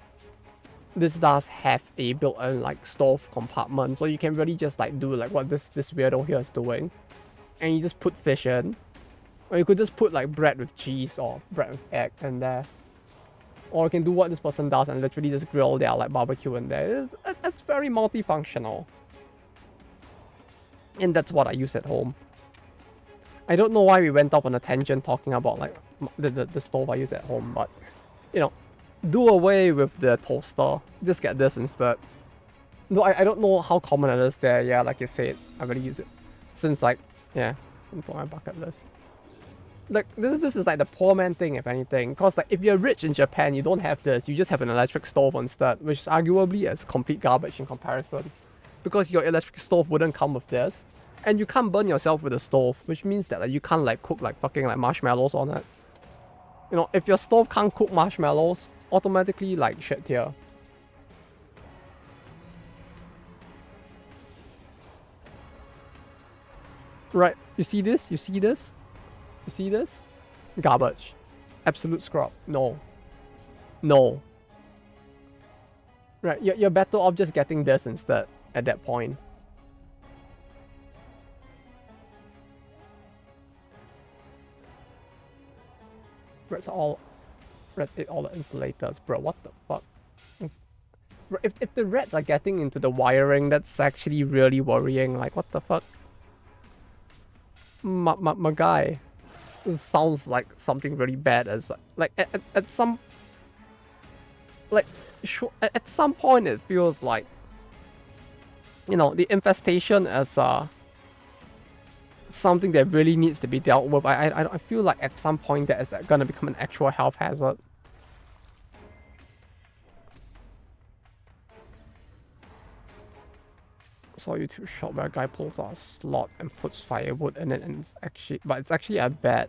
this does have a built-in like stove compartment, so you can really just like do like what this weirdo here is doing, and you just put fish in, or you could just put like bread with cheese or bread with egg in there, or you can do what this person does and literally just grill their like barbecue in there. It's very multifunctional, and that's what I use at home. I don't know why we went off on a tangent talking about like the stove I use at home, but you know, do away with the toaster. Just get this instead. No, I don't know how common it is there. Yeah, like you said, I really use it since like, yeah, since my bucket list. Like this is like the poor man thing, if anything, because like if you're rich in Japan, you don't have this. You just have an electric stove instead, which is arguably as complete garbage in comparison, because your electric stove wouldn't come with this, and you can't burn yourself with the stove, which means that like you can't like cook like fucking like marshmallows on it. You know, if your stove can't cook marshmallows, automatically like shit here. Right, you see this? You see this? You see this? Garbage. Absolute scrub. No. No. Right, you're better off just getting this instead at that point. Let's eat all the insulators, bro. What the fuck? If the rats are getting into the wiring, that's actually really worrying. Like, what the fuck? My guy. This sounds like something really bad. As like at some like at some point it feels like, you know, the infestation is something that really needs to be dealt with. I feel like at some point that is gonna become an actual health hazard. Saw YouTube shop where a guy pulls out a slot and puts firewood in it, and it's actually a bed.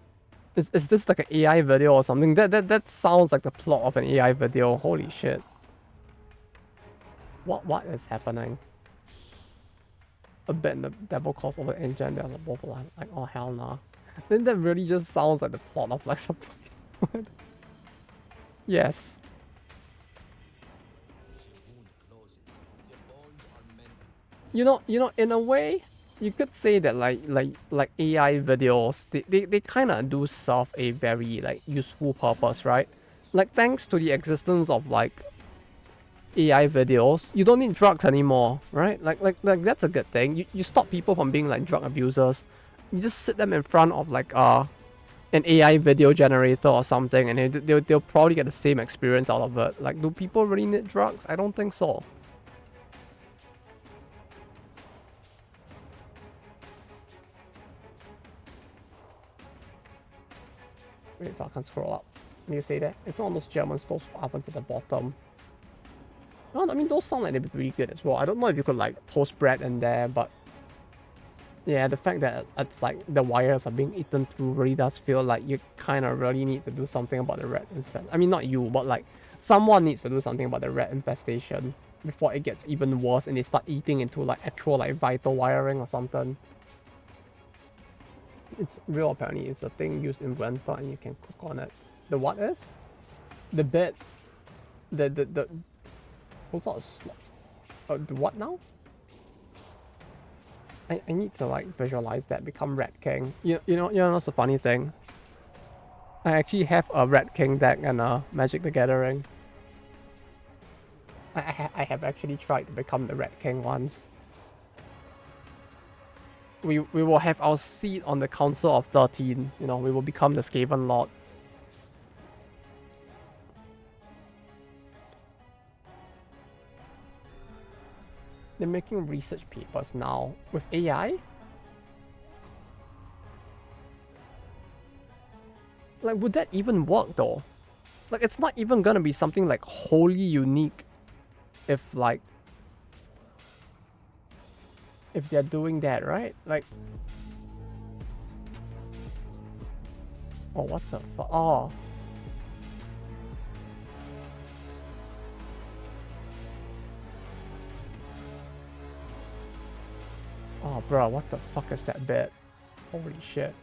Is this like an AI video or something? That sounds like the plot of an AI video. Holy shit. What is happening? A bed in the devil calls over the engine, they're both like, oh hell nah. Then that really just sounds like the plot of like some fucking yes. You know, in a way, you could say that like AI videos, they kind of do serve a very like useful purpose, right? Like thanks to the existence of like AI videos, you don't need drugs anymore, right? Like that's a good thing. You stop people from being like drug abusers. You just sit them in front of like an AI video generator or something, and they'll probably get the same experience out of it. Like, do people really need drugs? I don't think so. Wait, if I can scroll up. Can you see that? It's one of those German stoves with ovens at the bottom. No, I mean, those sound like they'd be pretty good as well. I don't know if you could like toast bread in there, but yeah, the fact that it's like the wires are being eaten through really does feel like you kind of really need to do something about the rat infestation. I mean, not you, but like someone needs to do something about the rat infestation before it gets even worse and they start eating into like actual like vital wiring or something. It's real, apparently. It's a thing used in winter and you can cook on it. The what is? The bed. The what's not a slot? The what now? I need to like visualize that, become Rat King. You know what's the funny thing? I actually have a Rat King deck and a Magic the Gathering. I have actually tried to become the Rat King once. We will have our seat on the Council of 13. You know, we will become the Skaven Lord. They're making research papers now with AI. Like, would that even work though? Like, it's not even gonna be something like wholly unique if like if they're doing that, right? Like, oh, what the fuck? Oh. Oh, bro, what the fuck is that bit? Holy shit.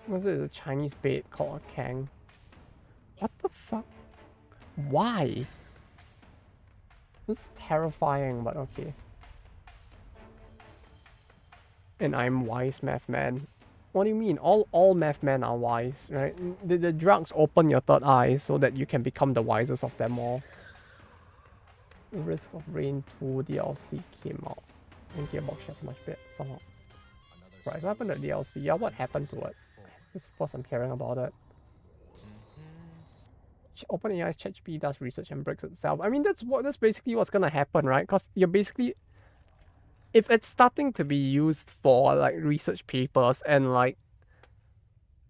What is it? A Chinese bait called a Kang. What the fuck? Why? This is terrifying, but okay. And I'm wise, math man. What do you mean? All math men are wise, right? The drugs open your third eye so that you can become the wisest of them all. Risk of Rain 2 DLC came out. And Gearbox shares much bit somehow. Right, what happened to the DLC? Yeah, what happened to it? This is first I'm hearing about it. OpenAI's ChatGPT does research and breaks itself. I mean, that's basically what's gonna happen, right? Because you're basically, if it's starting to be used for like research papers and like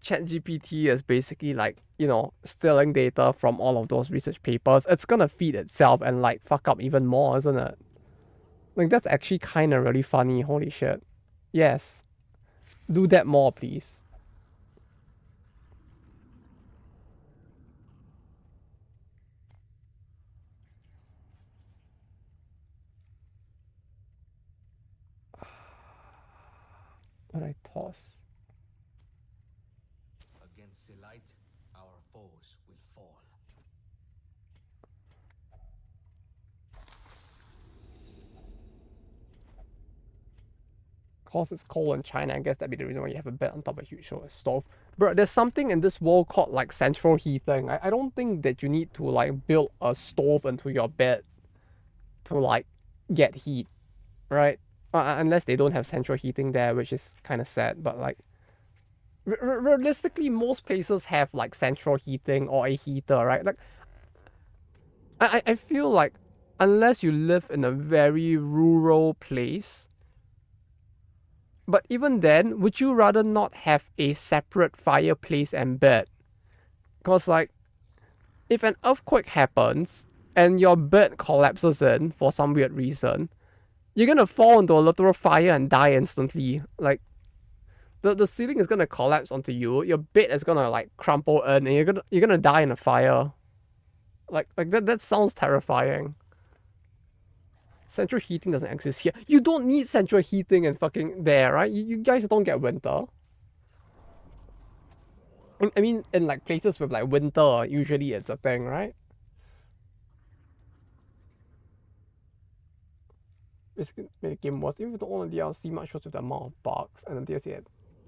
ChatGPT is basically like, you know, stealing data from all of those research papers, it's gonna feed itself and like fuck up even more, isn't it? Like that's actually kind of really funny. Holy shit. Yes. Do that more, please. What I toss? Against the light, our foes will fall. Cause it's cold in China, I guess that'd be the reason why you have a bed on top of a huge stove. Bro, there's something in this world called like central heating. I don't think that you need to like build a stove into your bed to like get heat, right? Unless they don't have central heating there, which is kind of sad. But like, realistically, most places have like central heating or a heater, right? Like, I feel like unless you live in a very rural place, but even then, would you rather not have a separate fireplace and bed? Because like, if an earthquake happens and your bed collapses in for some weird reason, you're gonna fall into a literal fire and die instantly. Like, the ceiling is gonna collapse onto you. Your bed is gonna like crumple in, and you're gonna die in a fire. Like that sounds terrifying. Central heating doesn't exist here. You don't need central heating and fucking there, right? You guys don't get winter. I mean, in like places with like winter, usually it's a thing, right? Basically, made the game worse. Even if you don't own the DLC, much shows with the amount of bugs, and the DLC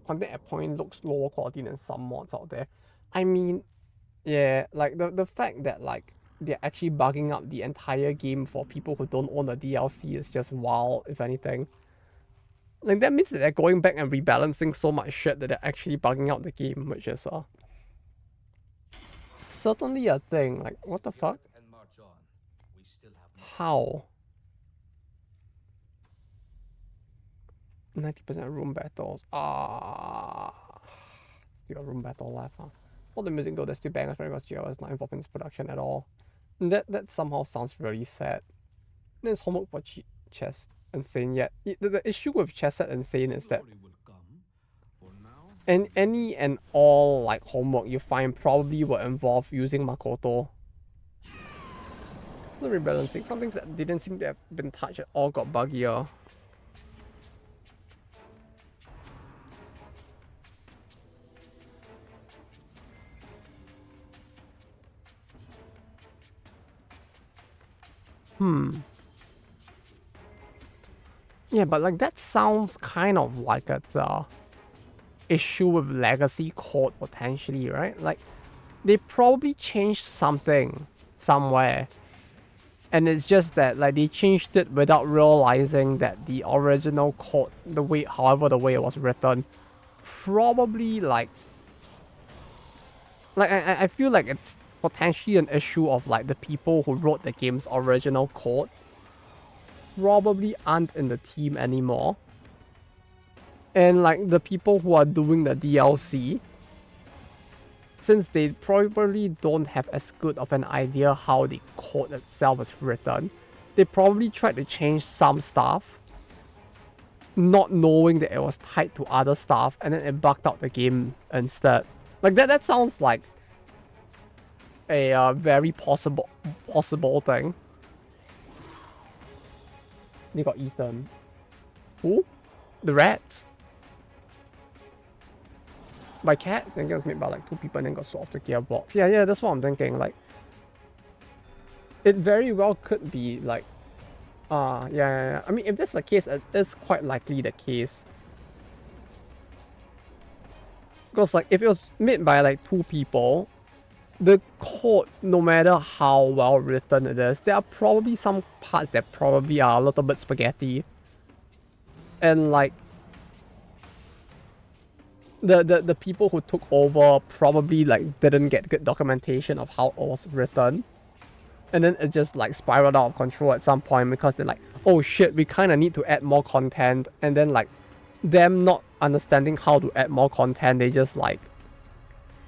content at point looks lower quality than some mods out there. I mean, yeah, like the fact that like they're actually bugging up the entire game for people who don't own the DLC is just wild, if anything. Like that means that they're going back and rebalancing so much shit that they're actually bugging out the game, which is certainly a thing. Like what the fuck? How? 90% room battles. Still a room battle left, huh? All the music though, there's still bangers, very much GL is not involved in this production at all. And that somehow sounds really sad. Then it's homework for Chess Insane yet. The issue with Chess Set Insane is that any and all like homework you find probably will involve using Makoto. The rebalancing, some things that didn't seem to have been touched at all got buggier. Yeah, but like that sounds kind of like it's a issue with legacy code potentially, right? Like they probably changed something somewhere. And it's just that like they changed it without realizing that the original code, the way it was written, probably like I feel like it's potentially an issue of like the people who wrote the game's original code probably aren't in the team anymore. And like the people who are doing the DLC, since they probably don't have as good of an idea how the code itself is written, they probably tried to change some stuff, not knowing that it was tied to other stuff, and then it bugged out the game instead. Like that sounds like a very possible thing. They got eaten. Who? The rats? By cats, and it was made by like 2 people and then got sold off the gearbox. Yeah, that's what I'm thinking. Like, it very well could be like, yeah. I mean, if that's the case, it is quite likely the case. Because like, if it was made by like 2 people, the code, no matter how well written it is, there are probably some parts that probably are a little bit spaghetti. And like, the people who took over probably like didn't get good documentation of how it was written. And then it just like spiraled out of control at some point because they're like, oh shit, we kind of need to add more content. And then like, them not understanding how to add more content, they just like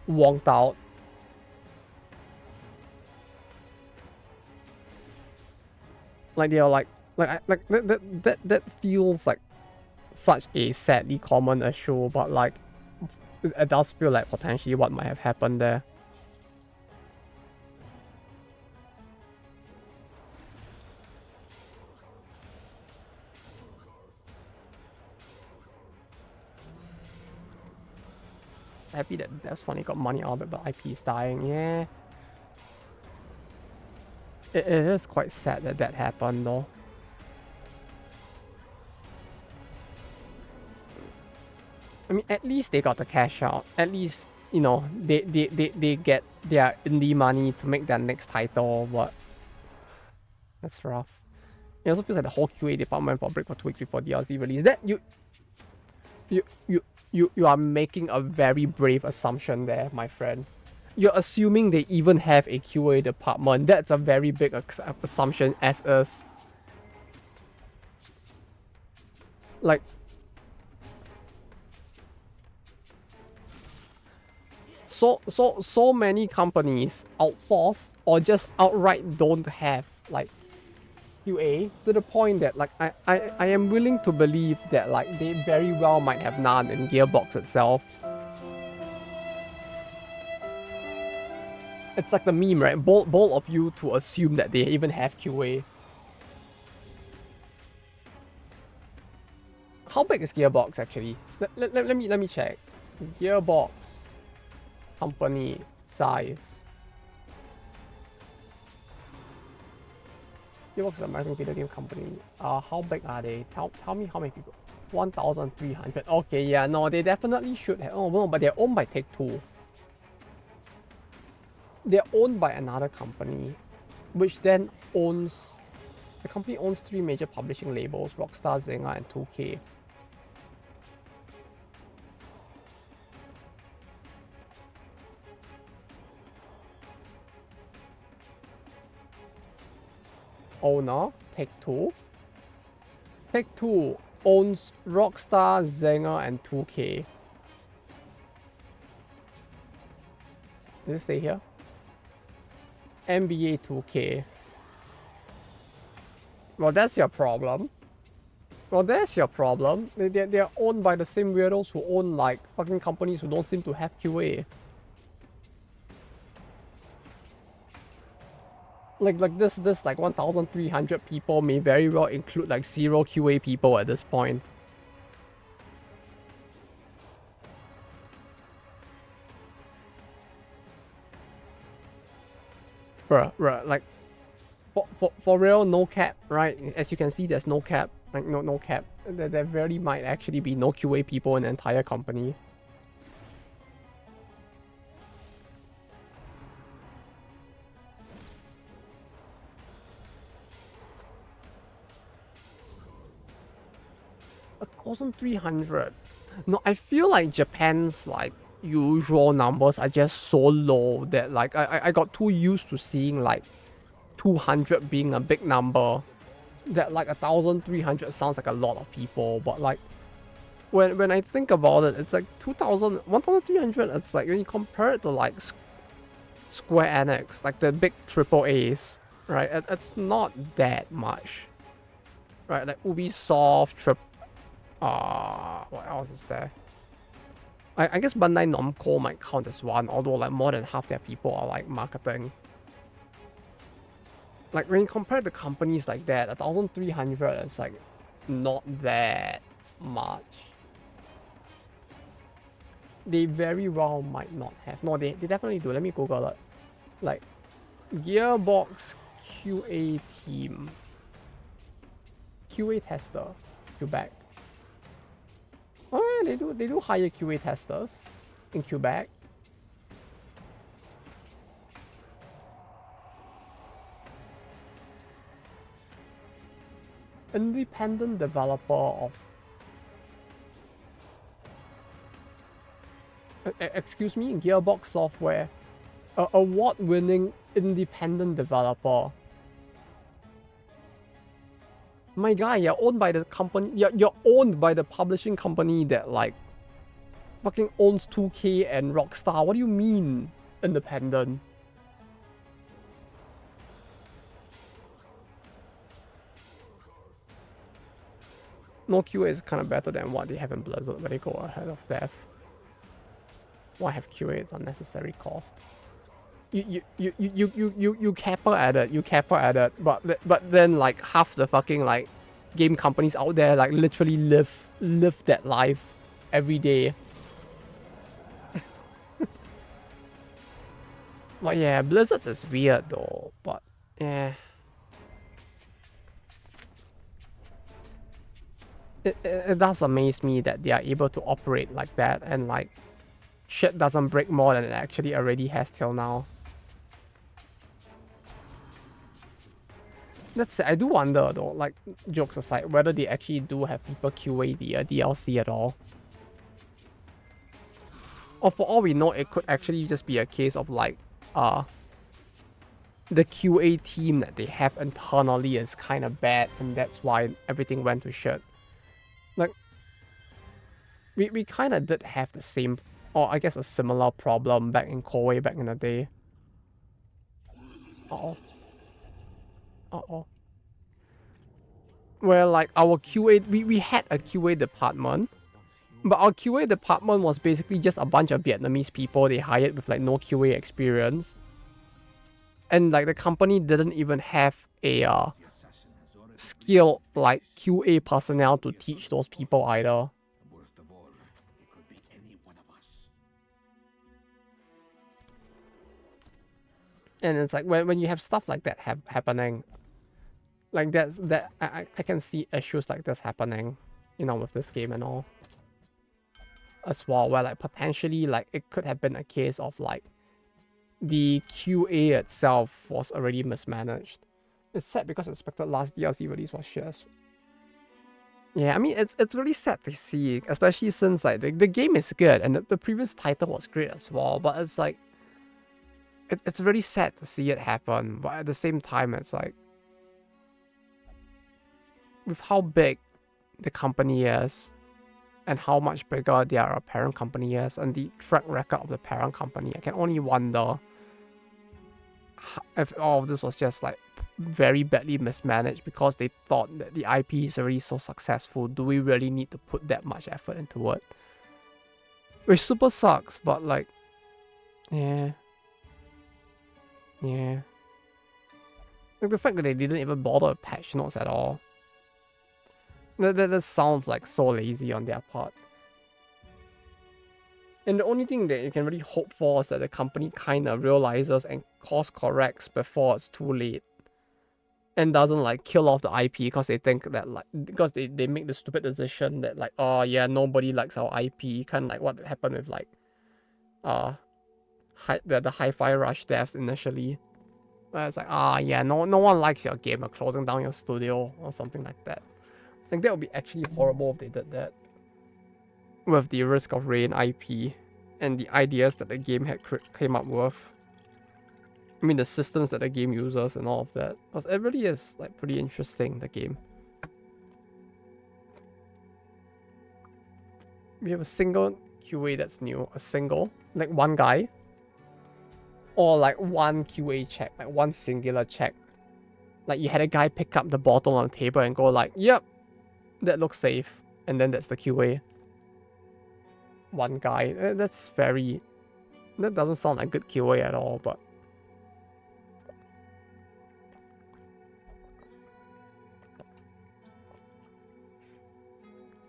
wonked out. Like they're like that feels like such a sadly common issue, but like it does feel like potentially what might have happened there. Happy that Devs finally got money out of it, but IP is dying. Yeah, it is quite sad that that happened though. I mean, at least they got the cash out. At least, you know, they get their indie money to make their next title, but that's rough. It also feels like the whole QA department for Break for 2 weeks before DLC release. That you are making a very brave assumption there, my friend. You're assuming they even have a QA department. That's a very big assumption as is. Like, so many companies outsource or just outright don't have like QA, to the point that like I am willing to believe that like they very well might have none in Gearbox itself. It's like the meme, right? Bold of you to assume that they even have QA. How big is Gearbox actually? Let me check. Gearbox company size. Gearbox is an American video game company. How big are they? Tell me how many people. 1,300. Okay, yeah, no, they definitely should have. Oh no, but they're owned by Take-Two. They're owned by another company, which then owns. The company owns 3 major publishing labels: Rockstar, Zynga, and 2K. Owner, Take-Two. Take-Two owns Rockstar, Zynga, and 2K. Does it say here? NBA 2K. Well, that's your problem. They're owned by the same weirdos who own like fucking companies who don't seem to have QA. Like this like 1,300 people may very well include like 0 QA people at this point. Bruh, like for real, no cap, right? As you can see, there's no cap. Like no cap. There very might actually be no QA people in the entire company. $1,300. No, I feel like Japan's like usual numbers are just so low that like I got too used to seeing like 200 being a big number, that like 1,300 sounds like a lot of people. But like when I think about it, it's like 2,000, 1,300. It's like when you compare it to like Square Enix, like the big triple A's, right? It's not that much, right? Like Ubisoft, what else is there? I guess Bandai Namco might count as one, although like more than half their people are like marketing. Like when you compare the companies like that, 1,300 is like not that much. They very well might not have. No, they definitely do. Let me Google it. Like Gearbox QA team. QA tester. Quebec. Oh yeah, they do hire QA testers in Quebec. Independent developer of excuse me, Gearbox Software, award-winning independent developer. My guy, you're owned by the company. You're owned by the publishing company that like fucking owns 2K and Rockstar. What do you mean independent? No QA is kind of better than what they have in Blizzard, where they go ahead of death. Why have QA? It's unnecessary cost. You caper at it. You caper at it. But then like half the fucking like game companies out there like literally live that life every day. But yeah, Blizzard is weird though. But yeah. It does amaze me that they are able to operate like that and like shit doesn't break more than it actually already has till now. That's it. I do wonder though, like jokes aside, whether they actually do have people QA the DLC at all. Or for all we know, it could actually just be a case of like the QA team that they have internally is kind of bad and that's why everything went to shit. Like we kind of did have the same, or I guess a similar problem back in Koei back in the day. Uh-oh. Where like our QA, we had a QA department, but our QA department was basically just a bunch of Vietnamese people they hired with like no QA experience. And like the company didn't even have a skilled like QA personnel to teach those people either. Worst of all, it could be any one of us. And it's like when you have stuff like that happening, like that I can see issues like this happening, you know, with this game and all. As well, where like potentially like it could have been a case of like the QA itself was already mismanaged. It's sad because expected last DLC release was shit. Yeah, I mean it's really sad to see, especially since like the game is good and the previous title was great as well, but it's like it's really sad to see it happen, but at the same time it's like with how big the company is and how much bigger their parent company is and the track record of the parent company, I can only wonder if all of this was just like very badly mismanaged because they thought that the IP is already so successful. Do we really need to put that much effort into it? Which super sucks, but like, yeah. Like the fact that they didn't even bother with patch notes at all. That sounds like so lazy on their part. And the only thing that you can really hope for is that the company kind of realizes and course corrects before it's too late. And doesn't like kill off the IP because they think that like, because they make the stupid decision that like, oh yeah, nobody likes our IP. Kind of like what happened with like, the Hi-Fi Rush devs initially. Where it's like, yeah, no one likes your game, or closing down your studio or something like that. Like that would be actually horrible if they did that. With the Risk of Rain IP and the ideas that the game had came up with. I mean the systems that the game uses and all of that. Because it really is like pretty interesting, the game. We have a single QA that's new. A single. Like one guy. Or like one QA check. Like one singular check. Like you had a guy pick up the bottle on the table and go like, yep, that looks safe. And then that's the QA. one guy. That's very... That doesn't sound like good QA at all, but...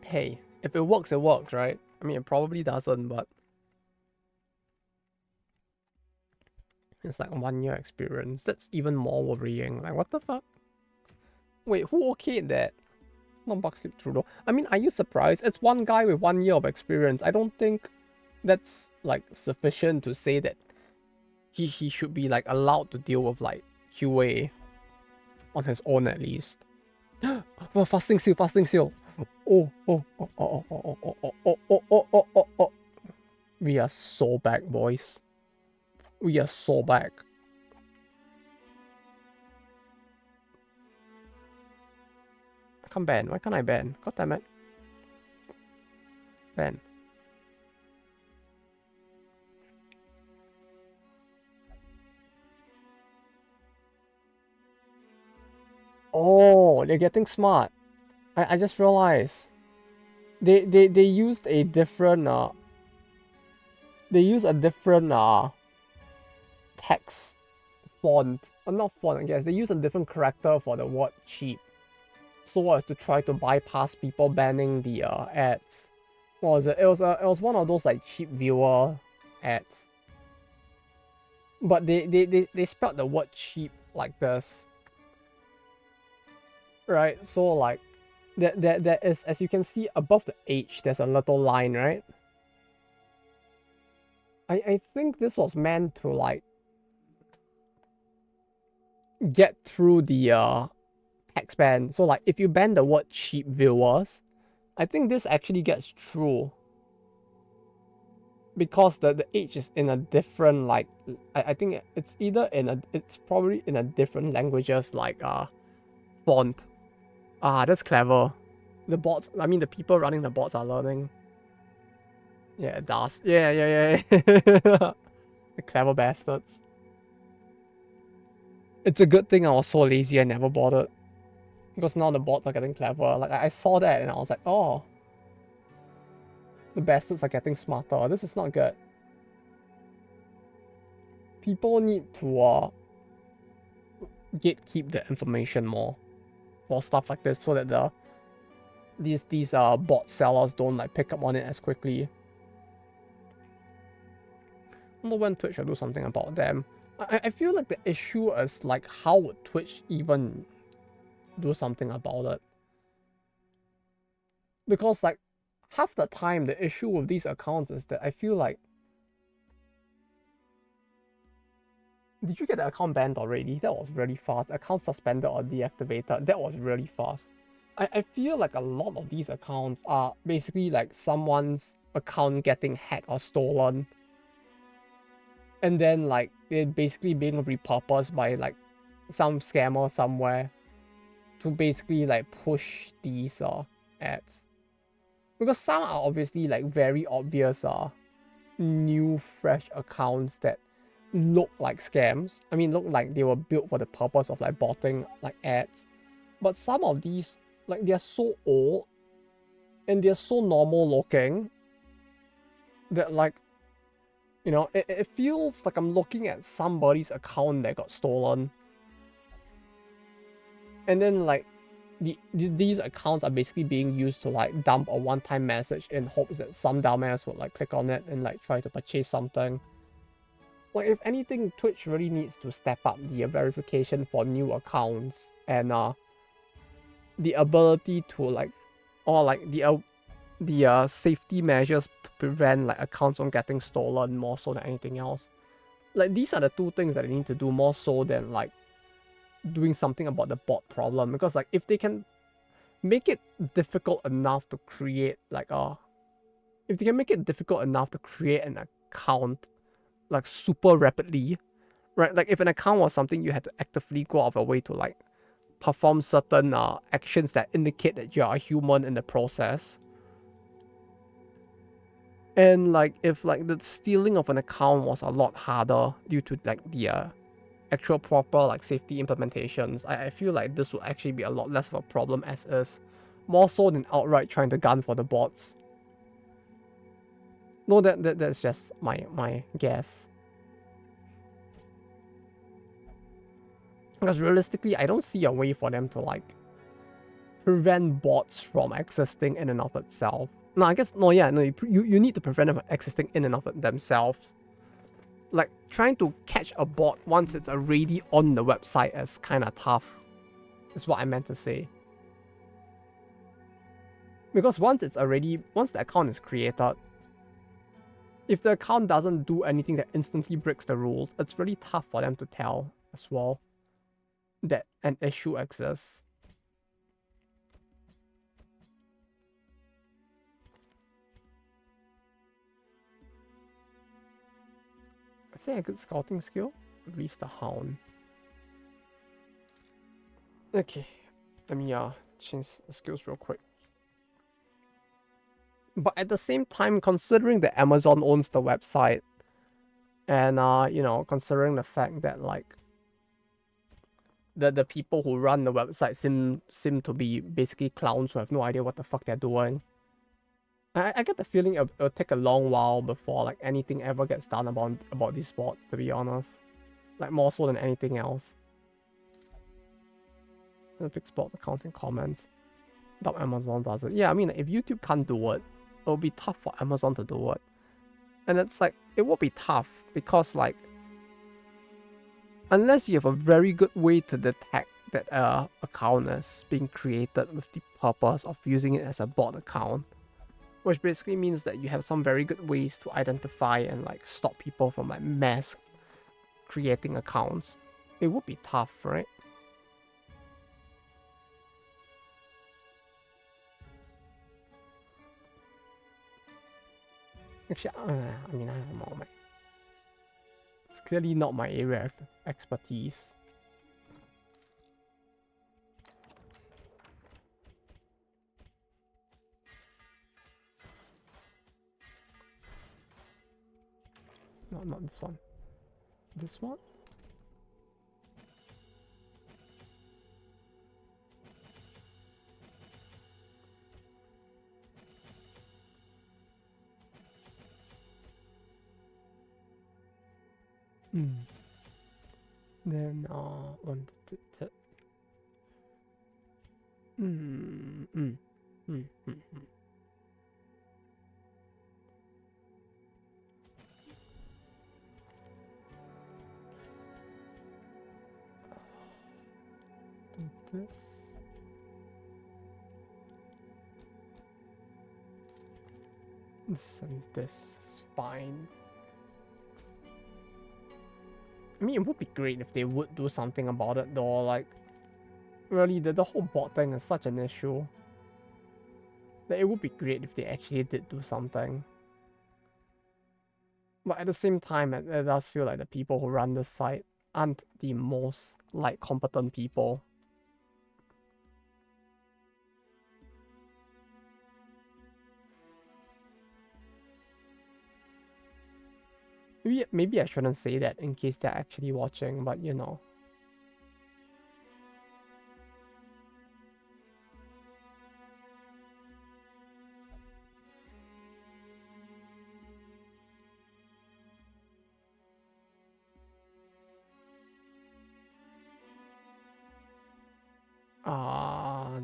Hey, if it works, right? I mean, it probably doesn't, but... It's like 1 year experience. That's even more worrying. Like, what the fuck? Wait, who okayed that? Not Buckslip Trudeau. I mean, are you surprised? It's one guy with 1 year of experience. I don't think that's like sufficient to say that he should be like allowed to deal with like QA on his own at least. Oh, fasting seal, fasting seal. Oh. We are so back, boys. We are so back. I can't ban. Why can't I ban? God damn it. Ban. Oh, they're getting smart. I just realized. They used a different they use a different text font. Not font, I guess. They use a different character for the word cheap. So as to try to bypass people banning the ads. What was it? It was one of those like cheap viewer ads. But they spelled the word cheap like this. Right? So like there is, as you can see above the H, there's a little line, right? I think this was meant to like get through the text ban. So like if you ban the word cheap viewers, I think this actually gets through. Because the H is in a different like I think it's either in a it's probably in a different languages like font. Ah, that's clever. The bots, I mean the people running the bots are learning. Yeah, it does. Yeah. The clever bastards. It's a good thing I was so lazy I never bothered. Because now the bots are getting clever. Like I saw that and I was like, oh. The bastards are getting smarter. This is not good. People need to gatekeep the information more for stuff like this so that these bot sellers don't like pick up on it as quickly. I don't know when Twitch will do something about them. I feel like the issue is like how would Twitch even do something about it? Because like half the time the issue with these accounts is that I feel like, did you get the account banned already? That was really fast. Account suspended or deactivated. That was really fast. I feel like a lot of these accounts are basically like someone's account getting hacked or stolen. And then like they're basically being repurposed by like some scammer somewhere to basically like push these ads. Because some are obviously like very obvious new fresh accounts that look like scams. I mean look like they were built for the purpose of like botting like ads. But some of these, like they're so old and they're so normal looking that like, you know, it feels like I'm looking at somebody's account that got stolen. And then like these accounts are basically being used to like dump a one-time message in hopes that some dumbass would like click on it and like try to purchase something. Like if anything, Twitch really needs to step up the verification for new accounts and the ability to like, or like the safety measures to prevent like accounts from getting stolen more so than anything else. Like these are the two things that they need to do more so than like doing something about the bot problem. Because like if they can make it difficult enough to create like if they can make it difficult enough to create an account like super rapidly, right? Like if an account was something you had to actively go out of your way to like perform certain actions that indicate that you are a human in the process. And like if like the stealing of an account was a lot harder due to like the actual proper like safety implementations, I feel like this would actually be a lot less of a problem as is, more so than outright trying to gun for the bots. No, that's just my guess. Because realistically, I don't see a way for them to like prevent bots from existing in and of itself. No, I guess no, yeah, no. You need to prevent them from existing in and of themselves. Like trying to catch a bot once it's already on the website is kind of tough. Is what I meant to say. Because once the account is created, if the account doesn't do anything that instantly breaks the rules, it's really tough for them to tell as well that an issue exists. Is there a good scouting skill? Release the hound. Okay, let me change the skills real quick. But at the same time, considering that Amazon owns the website, and you know, considering the fact that like the people who run the website seem to be basically clowns who have no idea what the fuck they're doing. I get the feeling it'll take a long while before like anything ever gets done about these bots, to be honest. Like more so than anything else. The fix bot accounts and comments. Doubt Amazon does it. Yeah, I mean if YouTube can't do it, it'll be tough for Amazon to do it. And it's like it will be tough because like unless you have a very good way to detect that account is being created with the purpose of using it as a bot account, which basically means that you have some very good ways to identify and like stop people from like mass creating accounts, it would be tough, right? Actually, I mean, I don't know, man. It's clearly not my area of expertise. No, not this one. This one? Then, one, this. This and this is fine. I mean, it would be great if they would do something about it, though. Like, really, the whole bot thing is such an issue that it would be great if they actually did do something. But at the same time, it does feel like the people who run this site aren't the most like competent people. Maybe I shouldn't say that in case they're actually watching, but you know.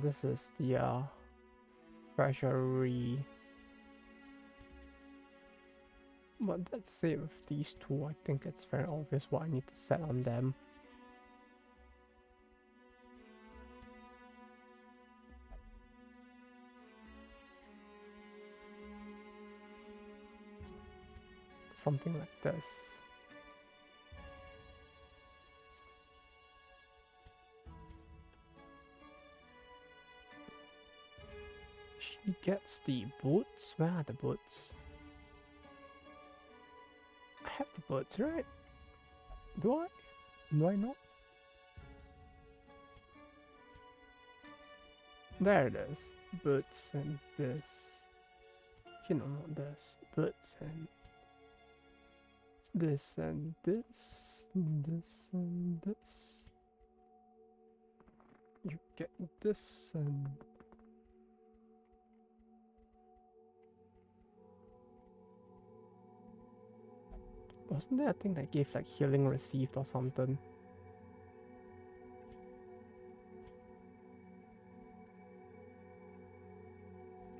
This is the treasury. But let's say with these two, I think it's very obvious what I need to set on them. Something like this. She gets the boots. Where are the boots? I have the boots, right? Do I? Do I not? There it is. Boots and this. You know, not this. Boots and this and this. This and this. You get this and Wasn't there a thing that gave like healing received or something?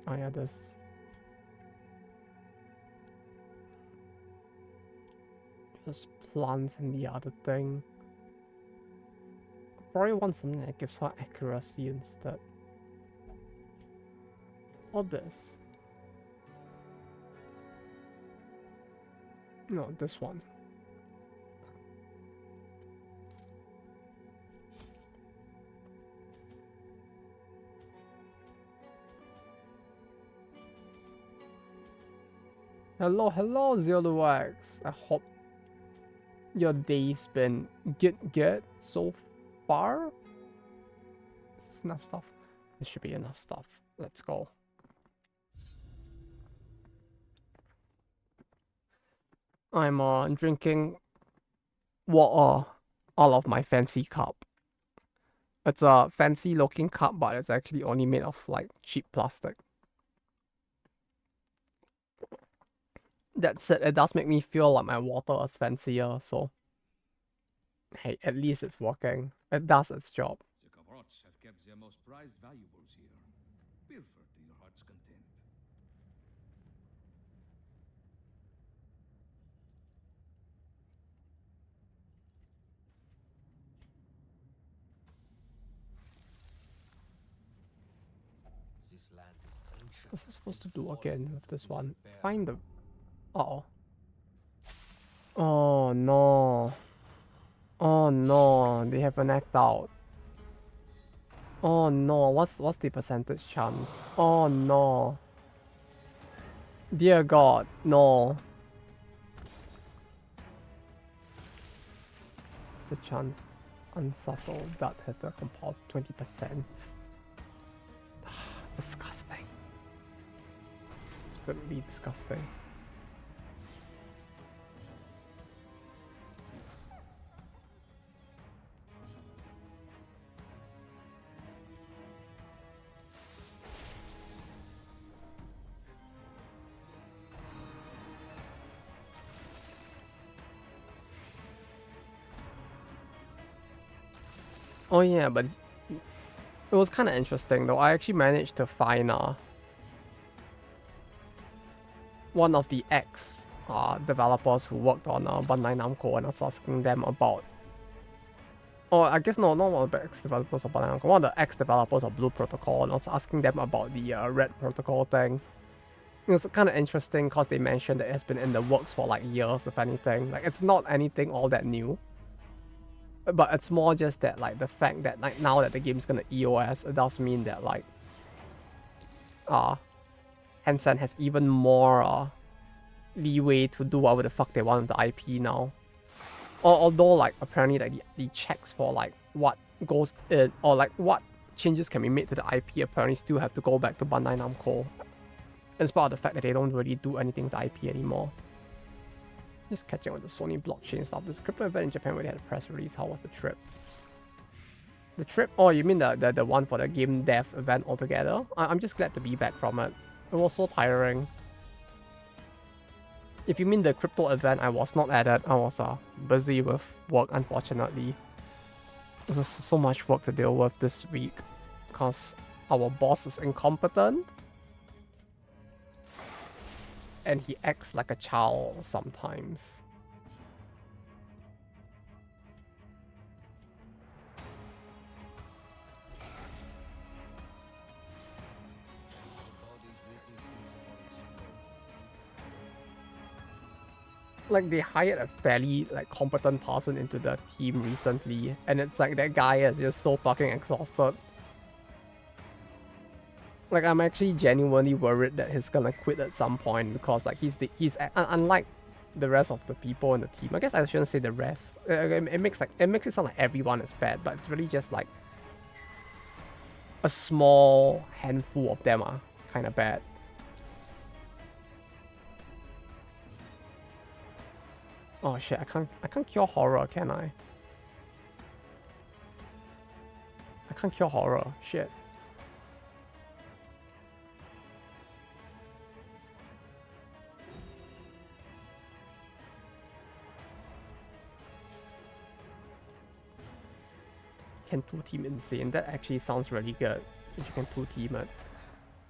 Oh yeah, this. Just plants and the other thing. Probably want something that gives her accuracy instead. Or this. No, this one. Hello, Zero2X. I hope your day's been good so far. Is this enough stuff? This should be enough stuff. Let's go. I'm drinking water out of my fancy cup. It's a fancy looking cup, but it's actually only made of like cheap plastic. That said, it does make me feel like my water is fancier, so hey, at least it's working. It does its job. The Kavrots have kept their most prized valuables here. Pilfer to your heart's content. This land is ancient. What's it supposed to do again with this one? Find the... Uh-oh. Oh no. Oh no, they have an act out. Oh no, what's the percentage chance? Oh no. Dear God, no. What's the chance? Unsubtle, that hitter compulse 20%. Disgusting. It's really disgusting. Oh yeah, but it was kind of interesting though. I actually managed to find one of the ex developers who worked on Bandai Namco, and I was asking them about. Oh, I guess no, not one of the ex developers of Bandai Namco. One of the ex developers of Blue Protocol, and I was asking them about the Red Protocol thing. It was kind of interesting because they mentioned that it has been in the works for like years, if anything. Like it's not anything all that new. But it's more just that like the fact that like now that the game's gonna EOS, it does mean that like Tencent has even more leeway to do whatever the fuck they want with the IP now. Although like apparently like the checks for like what goes in or like what changes can be made to the IP apparently still have to go back to Bandai Namco. In spite of the fact that they don't really do anything with the IP anymore. Just catching with the Sony blockchain stuff. There's a crypto event in Japan where they had a press release. How was the trip? The trip? Oh, you mean the one for the game dev event altogether? I'm just glad to be back from it. It was so tiring. If you mean the crypto event, I was not at it. I was busy with work, unfortunately. There's so much work to deal with this week because our boss is incompetent. And he acts like a child sometimes. Like they hired a fairly like competent person into the team recently, and it's like that guy is just so fucking exhausted. Like I'm actually genuinely worried that he's gonna quit at some point because like he's unlike the rest of the people in the team. I guess I shouldn't say the rest. It makes it sound like everyone is bad, but it's really just like a small handful of them are kind of bad. Oh shit! I can't cure horror, can I? I can't cure horror. Shit. can 2-team Insane. That actually sounds really good. If you can 2-team it.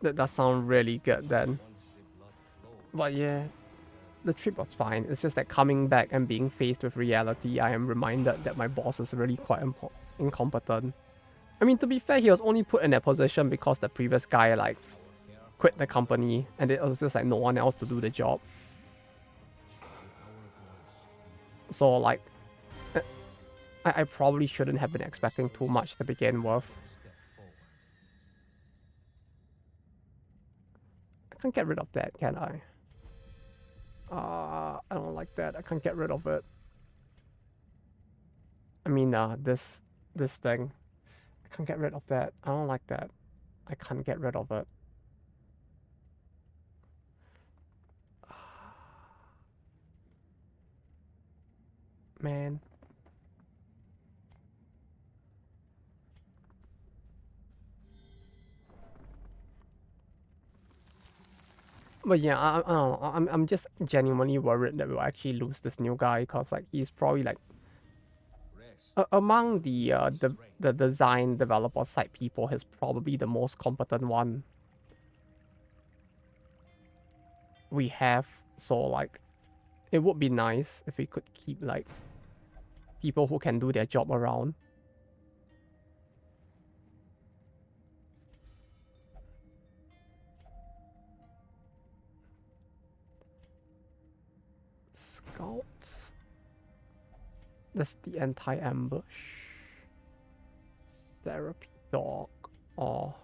That does sound really good then. But yeah, the trip was fine. It's just that coming back and being faced with reality, I am reminded that my boss is really quite incompetent. I mean, to be fair, he was only put in that position because the previous guy, like, quit the company, and it was just, like, no one else to do the job. So, like, I probably shouldn't have been expecting too much to begin with. I can't get rid of that, can I? I don't like that. I can't get rid of it. I mean, this thing. I can't get rid of that. I don't like that. I can't get rid of it. Man. But yeah, I don't know. I'm just genuinely worried that we'll actually lose this new guy because like he's probably like among the design developer side people, he's probably the most competent one we have. So like, it would be nice if we could keep like people who can do their job around. Scout. That's the anti-ambush. Therapy dog. Oh.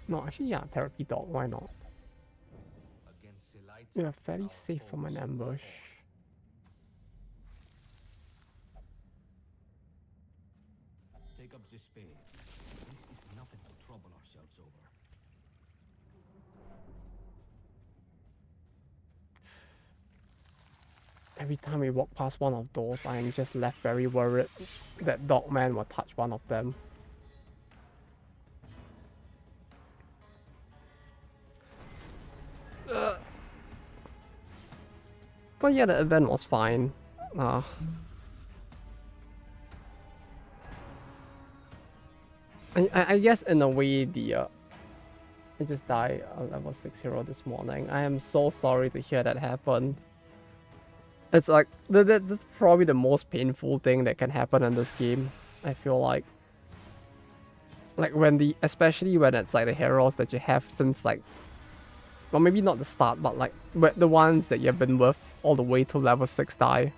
No, actually, yeah, therapy dog. Why not? Yeah, fairly safe from an ambush. Take up the spades. This is nothing to trouble ourselves over. Every time we walk past one of those, I am just left very worried that Dogman will touch one of them. But yeah, the event was fine. I guess in a way I just died at level 6 hero this morning. I am so sorry to hear that happen. It's like, that's probably the most painful thing that can happen in this game, I feel like. Like when especially when it's like the heroes that you have since like, well maybe not the start, but like the ones that you've been with all the way to level 6 die.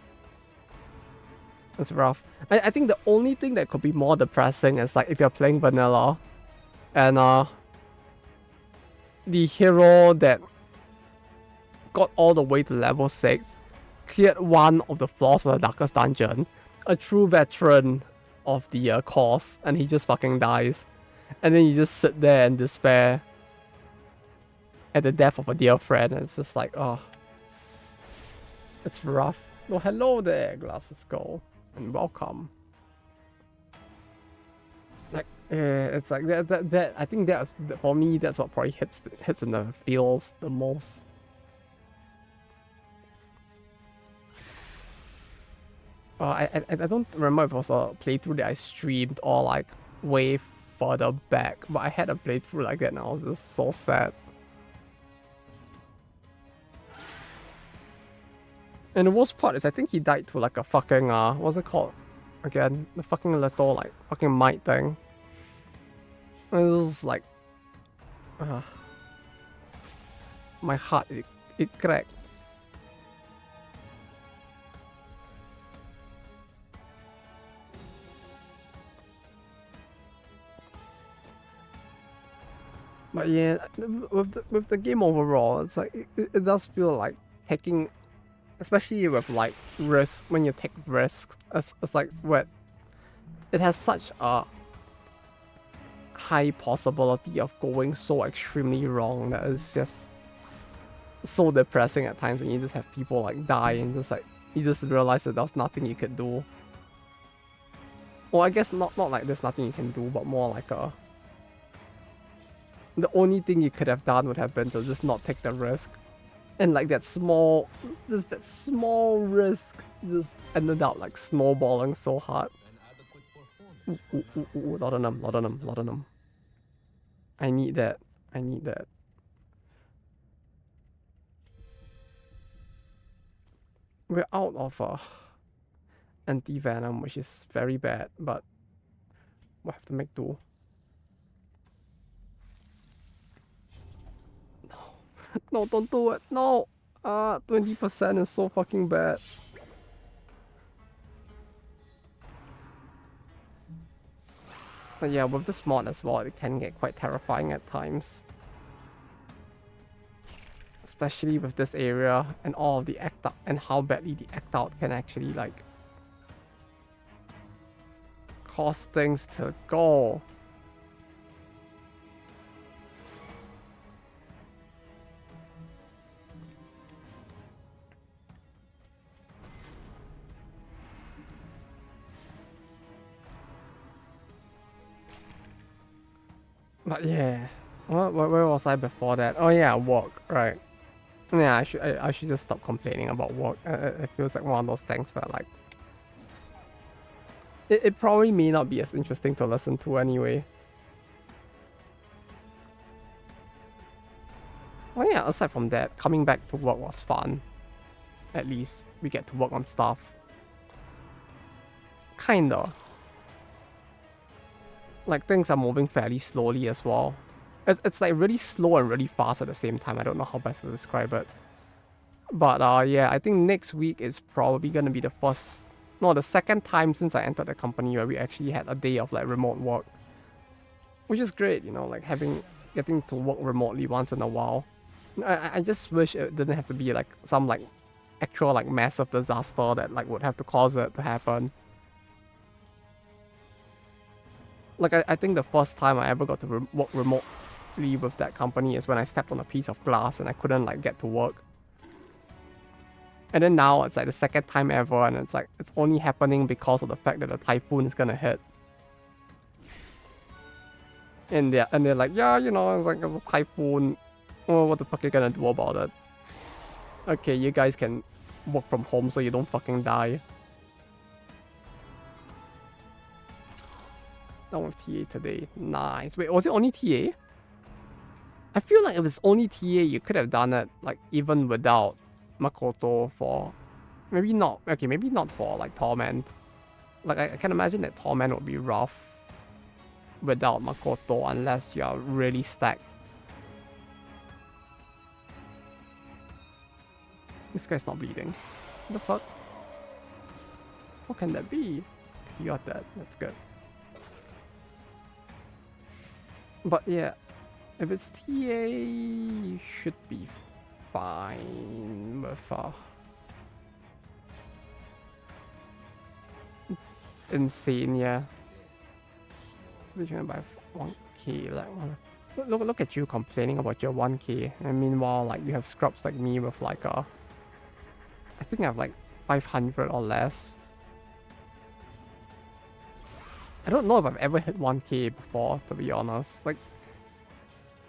It's rough. I think the only thing that could be more depressing is like if you're playing vanilla and the hero that got all the way to level 6 cleared one of the floors of the Darkest Dungeon, a true veteran of the course, and he just fucking dies. And then you just sit there in despair at the death of a dear friend, and it's just like, oh, it's rough. Oh, hello there, Glasses Go, and welcome. Like, it's like that. I think that's for me. That's what probably hits in the feels the most. I don't remember if it was a playthrough that I streamed or like way further back, but I had a playthrough like that and I was just so sad. And the worst part is I think he died to like a fucking what's it called again, the fucking little like fucking mite thing. And it was like my heart it cracked. But yeah, with the game overall, it's like it does feel like taking, especially with like risk, when you take risks, it's like what it has such a high possibility of going so extremely wrong that it's just so depressing at times when you just have people like die and just like you just realize that there's nothing you could do. Well, I guess not like there's nothing you can do, but more like a The only thing you could have done would have been to just not take the risk. And like that small risk just ended up like snowballing so hard. Ooh, laudanum. I need that. We're out of anti-venom, which is very bad, but we'll have to make do. No, don't do it. No. 20% is so fucking bad. But yeah, with this mod as well, it can get quite terrifying at times. Especially with this area and all of the act out and how badly the act out can actually like cause things to go. But yeah, where was I before that? Oh yeah, work, right? Yeah, I should just stop complaining about work. It feels like one of those things where like it probably may not be as interesting to listen to anyway. Well, yeah, aside from that, coming back to work was fun. At least we get to work on stuff. Kinda. Like things are moving fairly slowly as well. It's like really slow and really fast at the same time. I don't know how best to describe it. But yeah, I think next week is probably gonna be the second time since I entered the company where we actually had a day of like remote work. Which is great, you know, like getting to work remotely once in a while. I just wish it didn't have to be like some like actual like massive disaster that like would have to cause it to happen. Like I think the first time I ever got to work remotely with that company is when I stepped on a piece of glass and I couldn't like get to work. And then now it's like the second time ever, and it's like it's only happening because of the fact that the typhoon is gonna hit. And they're like, yeah, you know, it's like it's a typhoon. Oh, what the fuck are you gonna do about it? Okay, you guys can work from home so you don't fucking die. Done with TA today. Nice. Wait, was it only TA? I feel like if it's only TA, you could have done it like even without Makoto for... Maybe not. Okay, maybe not for like Torment. Like I can imagine that Torment would be rough without Makoto unless you are really stacked. This guy's not bleeding. What the fuck? What can that be? You got that. That's good. But yeah, if it's TA, you should be fine with insane, yeah. Which one by 1k? Like, look at you complaining about your 1k, and meanwhile, like you have scrubs like me with like I think I have like 500 or less. I don't know if I've ever hit 1k before, to be honest. Like,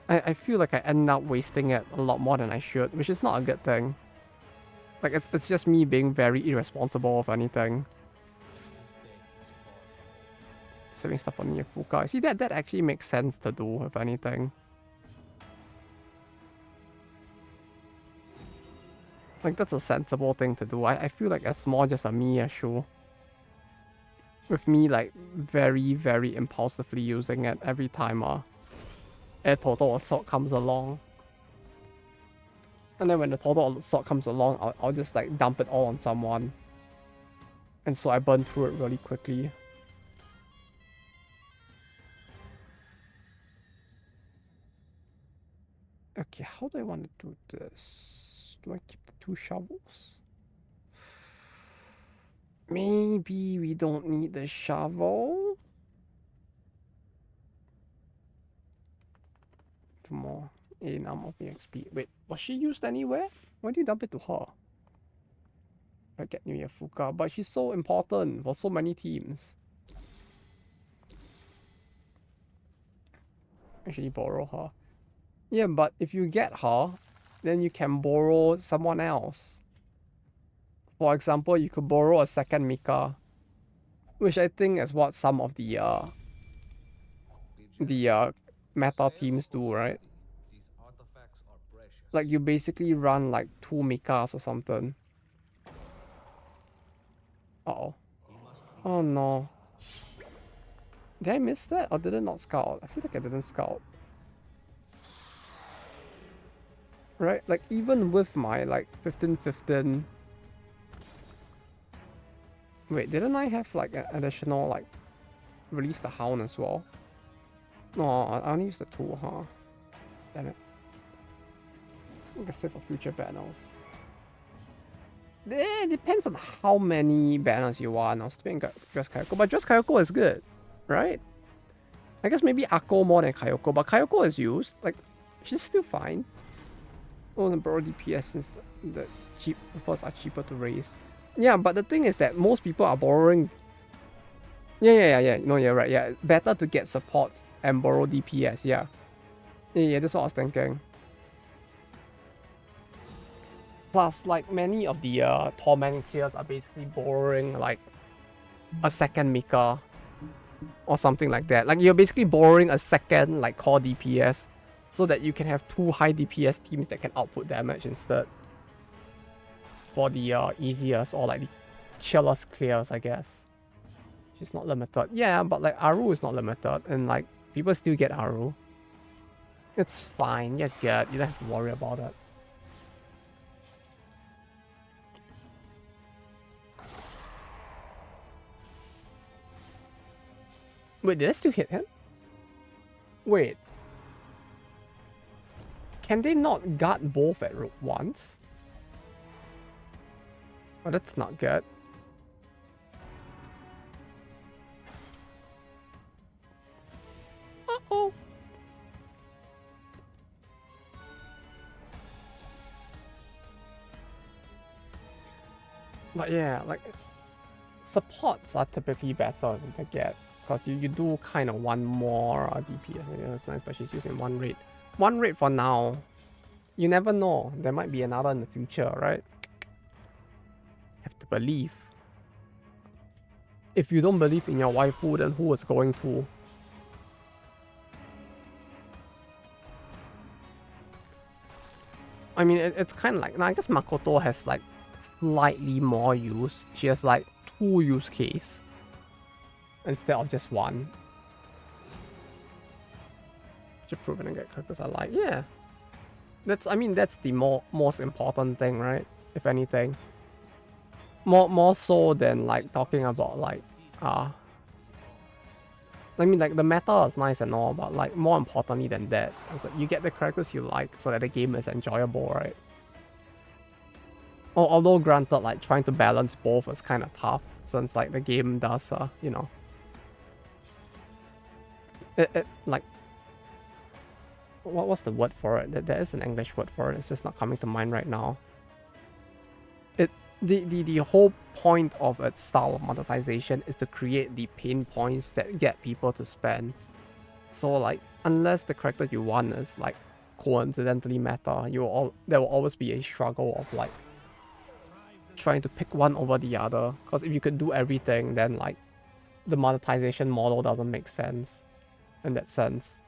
I feel like I end up wasting it a lot more than I should, which is not a good thing. Like, it's just me being very irresponsible of anything. Saving stuff on Yafuka. See, that actually makes sense to do, if anything. Like, that's a sensible thing to do. I feel like that's more just a me issue. With me, like, very, very impulsively using it every time a Total Assault comes along. And then when the Total Assault comes along, I'll just, like, dump it all on someone. And so I burn through it really quickly. Okay, how do I want to do this? Do I keep the 2 shovels? Maybe we don't need the shovel. 2 more. A number of EXP. Wait, was she used anywhere? Why do you dump it to her? I get New Year Fuka, but she's so important for so many teams. Actually borrow her. Yeah, but if you get her, then you can borrow someone else. For example, you could borrow a second Mika, which I think is what some of the meta teams do, right? These artifacts are precious. Like you basically run like 2 Mikas or something. Uh-oh. We must be Oh no. Did I miss that or did it not scout? I feel like I didn't scout. Right? Like even with my like 15-15. Wait, didn't I have like an additional like release the hound as well? No, I only used the 2, huh? Damn it. I guess save for future banners. It depends on how many banners you want. I was thinking Dress Kayoko, but Dress Kayoko is good, right? I guess maybe Akko more than Kayoko, but Kayoko is used. Like, she's still fine. Oh, and borrow DPS since the cheap first are cheaper to raise. Yeah, but the thing is that most people are borrowing. Yeah. No, you're right. Yeah, better to get supports and borrow DPS. Yeah. Yeah, that's what I was thinking. Plus, like many of the torment clears are basically borrowing like a second Mika or something like that. Like you're basically borrowing a second like core DPS so that you can have 2 high DPS teams that can output damage instead. For the easiest or like the chillest clears, I guess. She's not limited. Yeah, but like Aru is not limited and like people still get Aru. It's fine, you're good. You don't have to worry about it. Wait, did I still hit him? Wait. Can they not guard both at once? Oh, that's not good. Uh-oh. But yeah, like supports are typically better to get because you do kind of want more DPS. It's nice, but she's using 1 rate. 1 rate for now. You never know. There might be another in the future, right? Have to believe. If you don't believe in your waifu, then who is going to? I mean, it's kind of like, now I guess Makoto has like slightly more use. She has like 2 use case instead of just 1. Just proven and get characters I like. Yeah. I mean, that's the most important thing, right? If anything. More so than like talking about like I mean, like the meta is nice and all, but like more importantly than that, is that you get the characters you like so that the game is enjoyable, right? Although granted, like trying to balance both is kind of tough since like the game does, you know, it like what's the word for it? There is an English word for it. It's just not coming to mind right now. The whole point of its style of monetization is to create the pain points that get people to spend. So like unless the character you want is like coincidentally meta, there will always be a struggle of like trying to pick one over the other. Because if you could do everything, then like the monetization model doesn't make sense in that sense.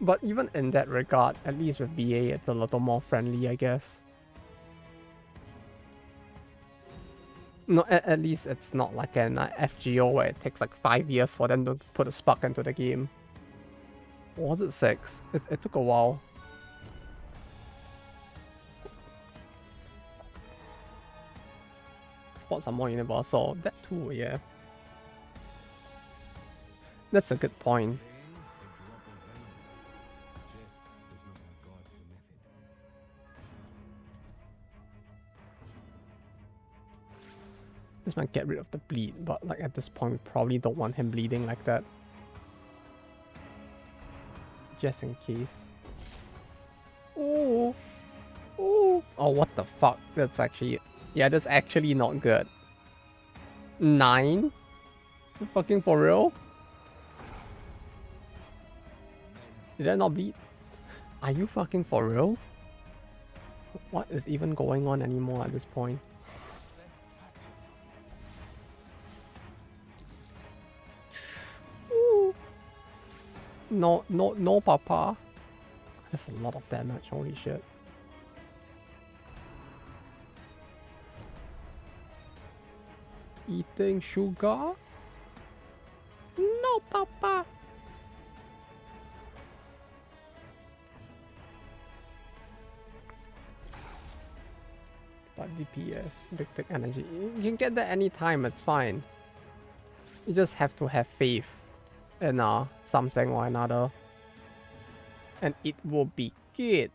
But even in that regard, at least with BA, it's a little more friendly, I guess. No, at least it's not like an FGO where it takes like 5 years for them to put a spark into the game. Or was it 6? It took a while. Sports are more universal. That too, yeah. That's a good point. This might get rid of the bleed, but like at this point, we probably don't want him bleeding like that. Just in case. Oh, what the fuck? That's actually, yeah, that's actually not good. 9? You fucking for real? Did that not beat? Are you fucking for real? What is even going on anymore at this point? Ooh. No, no, no, papa. That's a lot of damage, holy shit. Eating sugar? No, papa. But DPS, big tech energy. You can get that anytime, it's fine. You just have to have faith in something or another. And it will be good.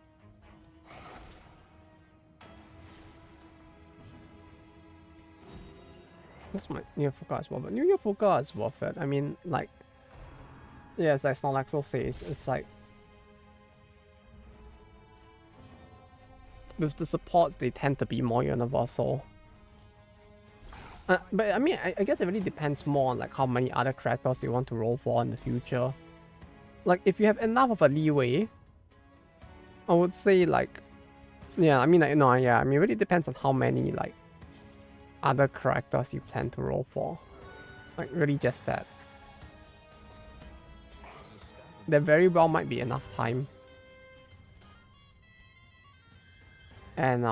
That's my New Year Fuka as well, but New Year Fuka is worth it. I mean, like, yeah, it's like Snorlaxo says, it's like, with the supports, they tend to be more universal. But I mean, I guess it really depends more on like how many other characters you want to roll for in the future. Like, if you have enough of a leeway, I would say like, yeah, I mean, like, no, yeah, I mean, it really depends on how many like other characters you plan to roll for. Like, really just that. There very well might be enough time. And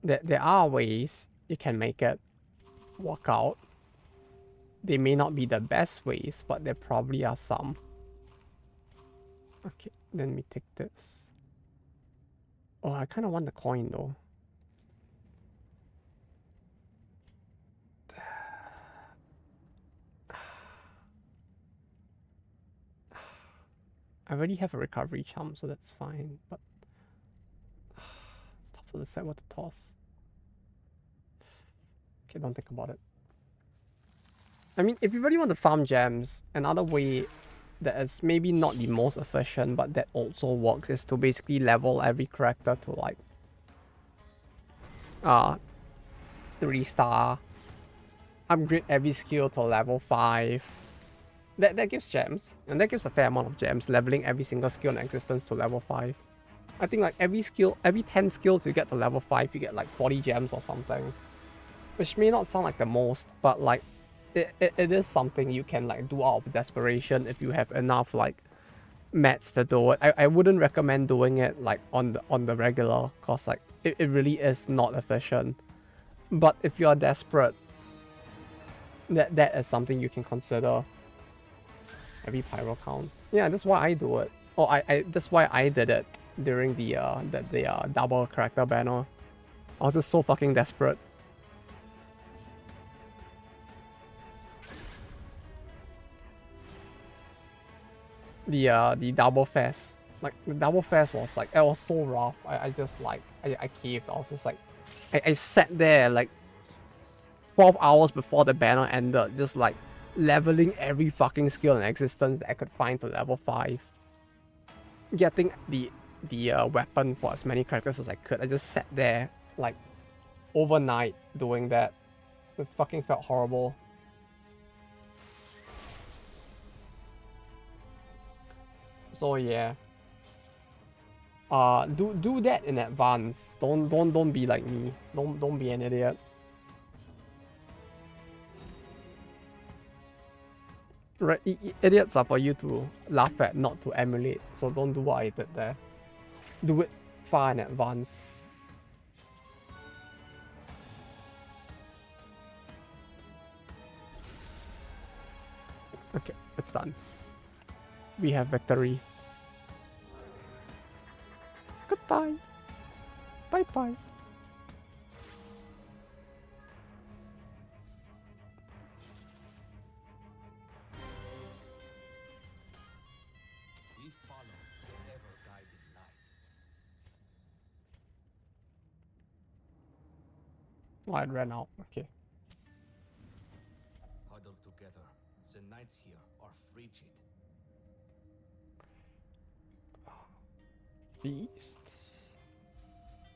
there are ways you can make it work out. They may not be the best ways, but there probably are some. Okay, let me take this. Oh, I kind of want the coin though. I already have a recovery charm, so that's fine, but it's tough to decide what to toss. Okay, don't think about it. I mean, if you really want to farm gems, another way that is maybe not the most efficient, but that also works, is to basically level every character to like 3-star, upgrade every skill to level 5. That gives gems, and that gives a fair amount of gems, leveling every single skill in existence to level 5. I think like every 10 skills you get to level 5, you get like 40 gems or something. Which may not sound like the most, but like it is something you can like do out of desperation if you have enough like mats to do it. I wouldn't recommend doing it like on the regular, cause like it really is not efficient. But if you are desperate, that is something you can consider. Every pyro counts. Yeah, that's why I do it. Oh, I that's why I did it during the double character banner. I was just so fucking desperate. The double fest. Like the double fest was like, it was so rough. I just like I caved. I was just like I sat there like 12 hours before the banner ended, just like leveling every fucking skill in existence that I could find to level 5. Getting the weapon for as many characters as I could. I just sat there like overnight doing that. It fucking felt horrible. So yeah. Do that in advance. Don't be like me. Don't be an idiot. Right, idiots are for you to laugh at, not to emulate. So don't do what I did there. Do it far in advance. Okay, it's done. We have victory. Goodbye. Bye bye. We follow the ever-guiding light. Oh, I ran out. Okay. Huddled together, the knights here are frigid. Beast.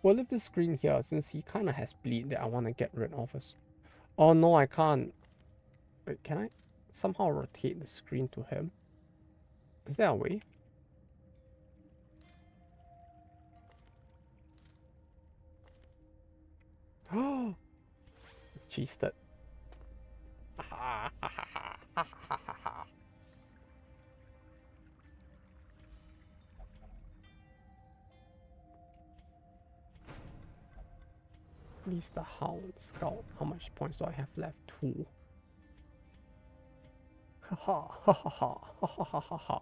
we'll leave the screen here since he kind of has bleed that I want to get rid of us. Oh no, I can't. Wait, can I somehow rotate the screen to him? Is there a way? Oh, cheesed it. Release the Hound Scout. How much points do I have left? 2. Ha ha ha ha ha ha ha ha ha.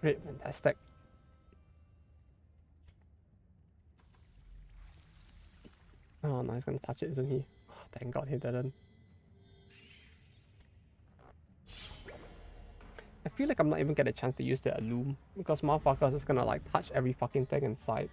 Great, fantastic. Oh no, he's gonna touch it, isn't he? Oh, thank God he didn't. I feel like I'm not even getting a chance to use the Illume because motherfuckers is gonna like touch every fucking thing in sight.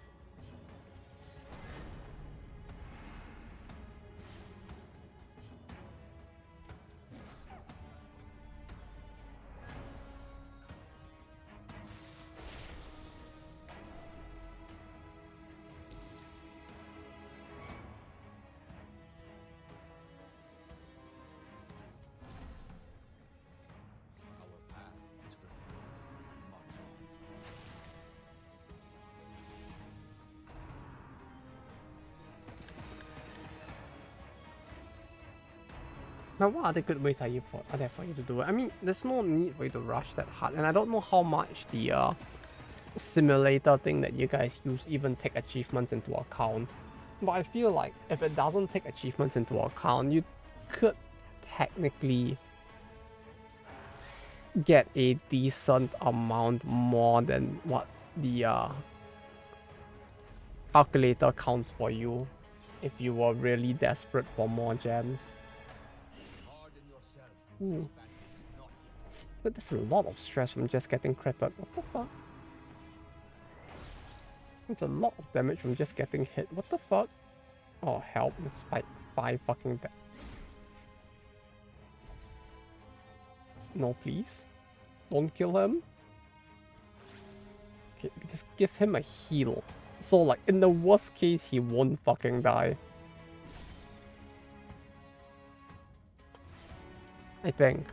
Our path is before you. March on. Now, what other good ways are there for you to do it? I mean, there's no need for you to rush that hard, and I don't know how much the simulator thing that you guys use even take achievements into account. But I feel like if it doesn't take achievements into account, you could technically get a decent amount more than what the calculator counts for you if you were really desperate for more gems. Harden yourself. Hmm. This battle is not yet. But there's a lot of stress from just getting critted. What the fuck? It's a lot of damage from just getting hit. What the fuck? Oh, help. This fight 5 fucking No, please. Don't kill him. Okay, just give him a heal. So, like, in the worst case, he won't fucking die. I think.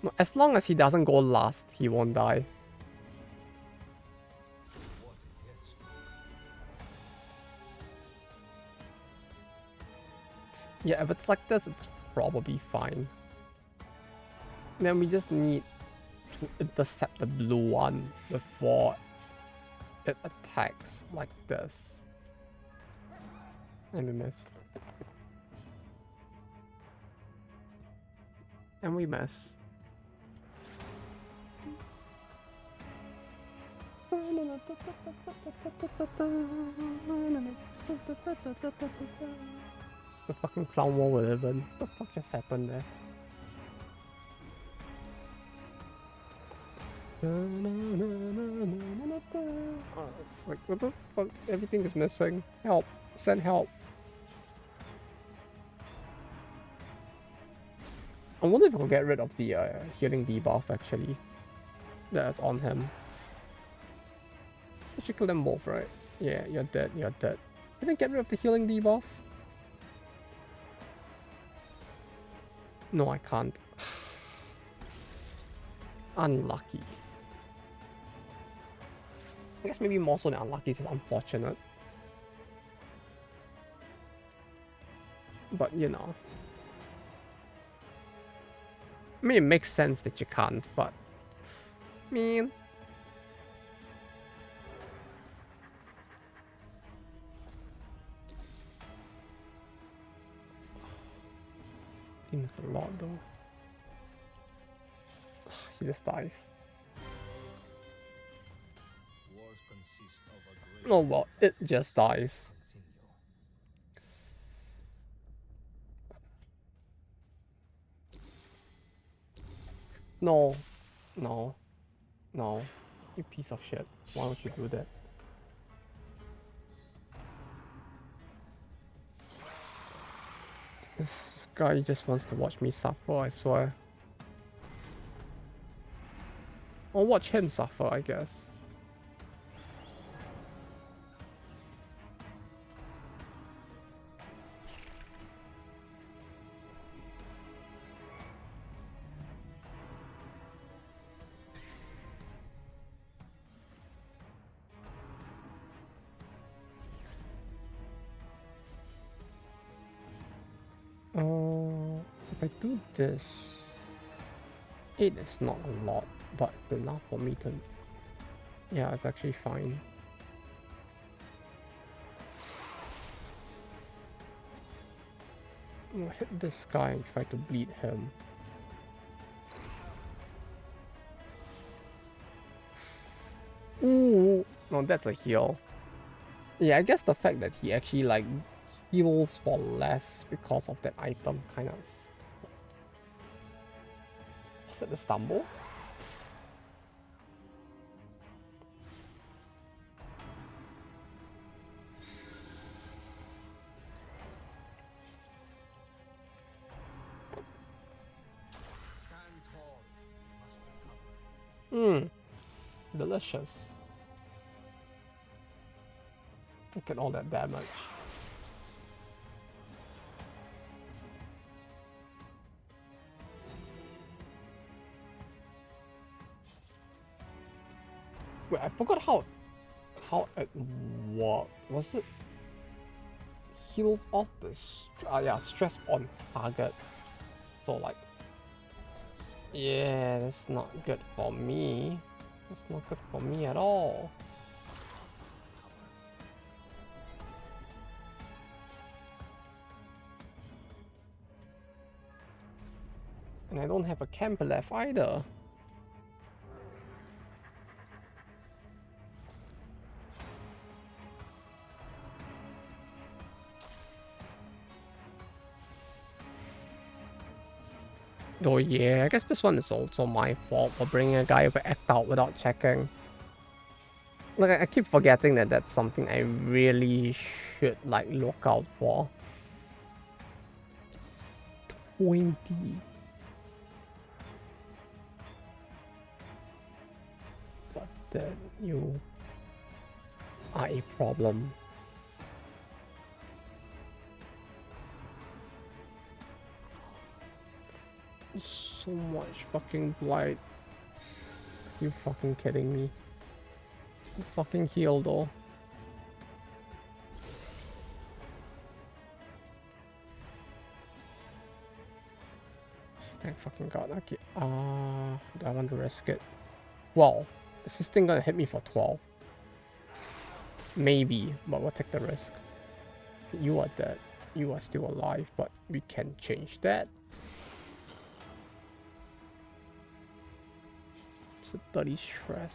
No, as long as he doesn't go last, he won't die. What it gets to. Yeah, if it's like this, it's probably fine. Then we just need to intercept the blue one before it attacks like this. And we miss. And we miss. The fucking clown war with Evan. What the fuck just happened there? Oh, it's like, what the fuck? Everything is missing. Help. Send help. I wonder if I can get rid of the healing debuff actually. That's on him. I should kill them both, right? Yeah, you're dead, you're dead. Can I get rid of the healing debuff? No, I can't. Unlucky. I guess maybe more so than unlucky, it's unfortunate. But you know. I mean, it makes sense that you can't, but... I mean... I think that's a lot though. He just dies. Wars consist of a great Oh well, it just dies. continue. No. No. No. You piece of shit. Why would you do that? This guy just wants to watch me suffer, I swear. Or watch him suffer, I guess. If I do this, 8 is not a lot, but it's enough for me to... Yeah, it's actually fine. I'll hit this guy and try to bleed him. Ooh, no, that's a heal. Yeah, I guess the fact that he actually like heals for less because of that item kind of... Is that the stumble? Stand tall. You must recover. Delicious. Look at all that damage. Wait, I forgot how it worked. Was it heals off the yeah, stress on target? So like, yeah, that's not good for me. That's not good for me at all. And I don't have a camp left either. Oh yeah, I guess this one is also my fault for bringing a guy over act out without checking. Like, I keep forgetting that that's something I really should like look out for. 20. But then you are a problem. So much fucking blight. You fucking kidding me? You fucking heal though. Thank fucking god. Okay. Do I want to risk it? Well, is this thing gonna hit me for 12? Maybe, but we'll take the risk. You are dead. You are still alive, but we can change that. It's a 30 stress.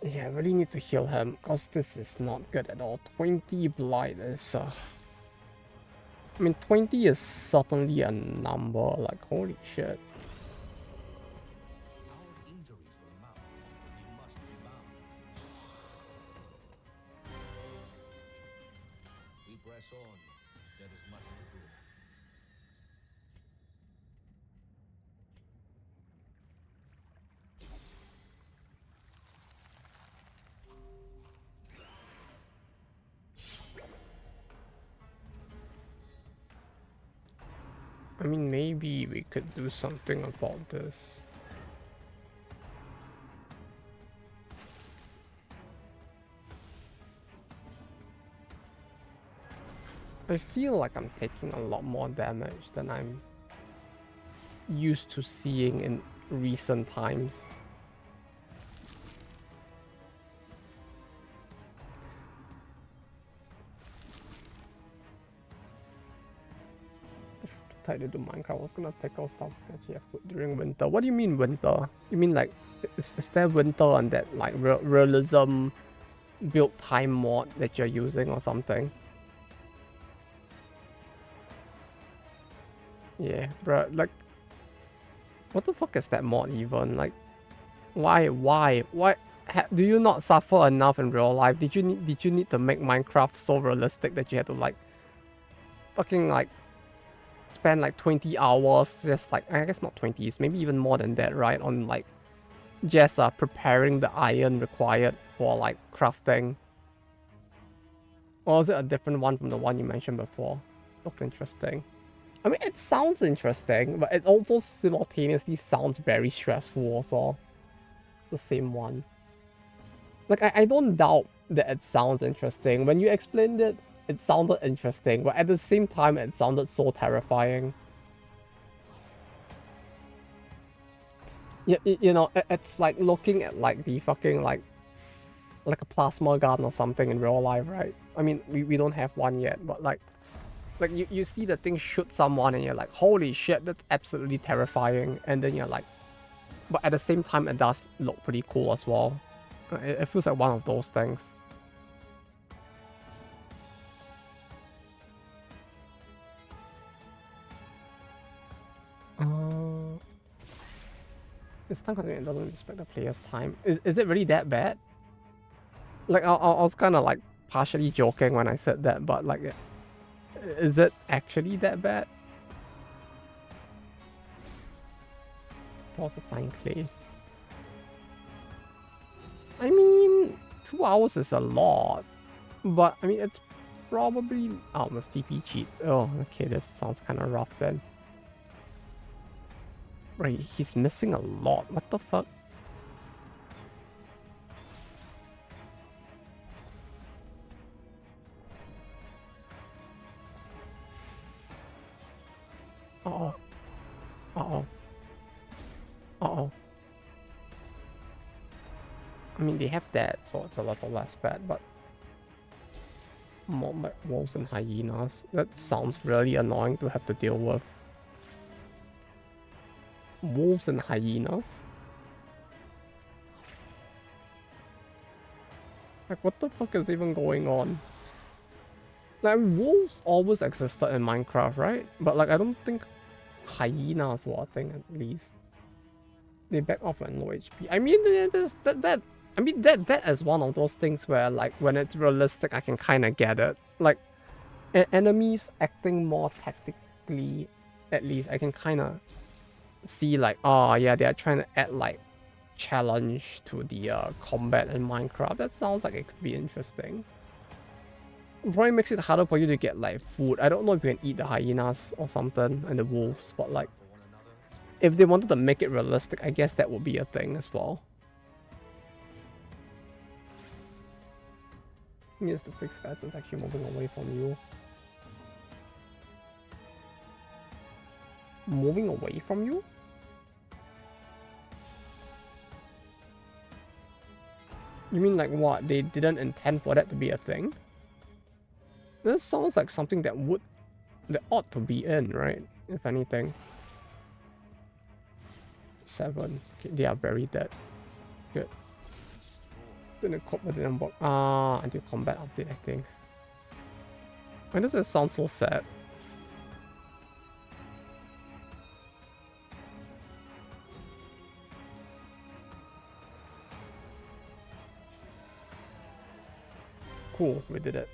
Yeah, I really need to heal him, because this is not good at all. 20 blight is... I mean, 20 is certainly a number, like, holy shit. Our injuries will mount. We must rebound. We press on. There is much to do. I mean, maybe we could do something about this. I feel like I'm taking a lot more damage than I'm used to seeing in recent times. If tied to Minecraft, I was gonna pick out stuff that actually have food during winter. What do you mean winter? You mean like, is there winter on that like realism build time mod that you're using or something? Yeah, bro, like, what the fuck is that mod even? Like, why? Do you not suffer enough in real life? Did you need to make Minecraft so realistic that you had to like fucking like spend like 20 hours just like, I guess not 20, maybe even more than that, right? On like just preparing the iron required for like crafting. Or is it a different one from the one you mentioned before? Looked interesting. I mean, it sounds interesting, but it also simultaneously sounds very stressful also. The same one. Like, I don't doubt that it sounds interesting. When you explained it, it sounded interesting, but at the same time, it sounded so terrifying. You know, it's like looking at like the fucking like a plasma gun or something in real life, right? I mean, we don't have one yet, but like you see the thing shoot someone and you're like, holy shit, that's absolutely terrifying. And then you're like, but at the same time, it does look pretty cool as well. It feels like one of those things. It's time consuming and doesn't respect the player's time. Is it really that bad? Like, I was kind of like partially joking when I said that, but like, is it actually that bad? Toss the fine clay. I mean, 2 hours is a lot, but I mean, it's probably with TP cheats. Oh, okay, this sounds kind of rough then. Right, he's missing a lot. What the fuck? Uh-oh. Uh-oh. Uh-oh. I mean, they have that, so it's a little less bad, but... More like wolves and hyenas. That sounds really annoying to have to deal with. Wolves and hyenas? Like, what the fuck is even going on? Like, wolves always existed in Minecraft, right? But, like, I don't think hyenas were a thing, at least. They back off at low HP. I mean, that is one of those things where, like, when it's realistic, I can kind of get it. Like, enemies acting more tactically, at least, I can kind of see, like, oh, yeah, they're trying to add, like, challenge to the combat in Minecraft. That sounds like it could be interesting. It probably makes it harder for you to get, like, food. I don't know if you can eat the hyenas or something and the wolves, but, like, if they wanted to make it realistic, I guess that would be a thing as well. Use the fixed skeletons actually moving away from you. Moving away from you? You mean like what? They didn't intend for that to be a thing? This sounds like something that ought to be in, right? If anything. 7. Okay, they are very dead. Good. Didn't work. Until combat update, I think. Why does it sound so sad? Cool, we did it.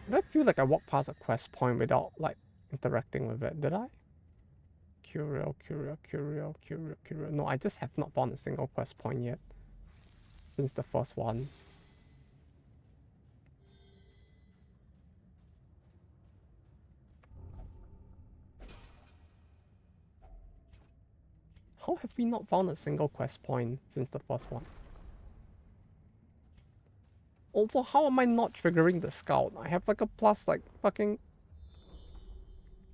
Did I feel like I walked past a quest point without, like, interacting with it? Did I? Curio. No, I just have not found a single quest point yet. Since the first one. How have we not found a single quest point since the first one? Also, how am I not triggering the scout? I have like a plus, like, fucking...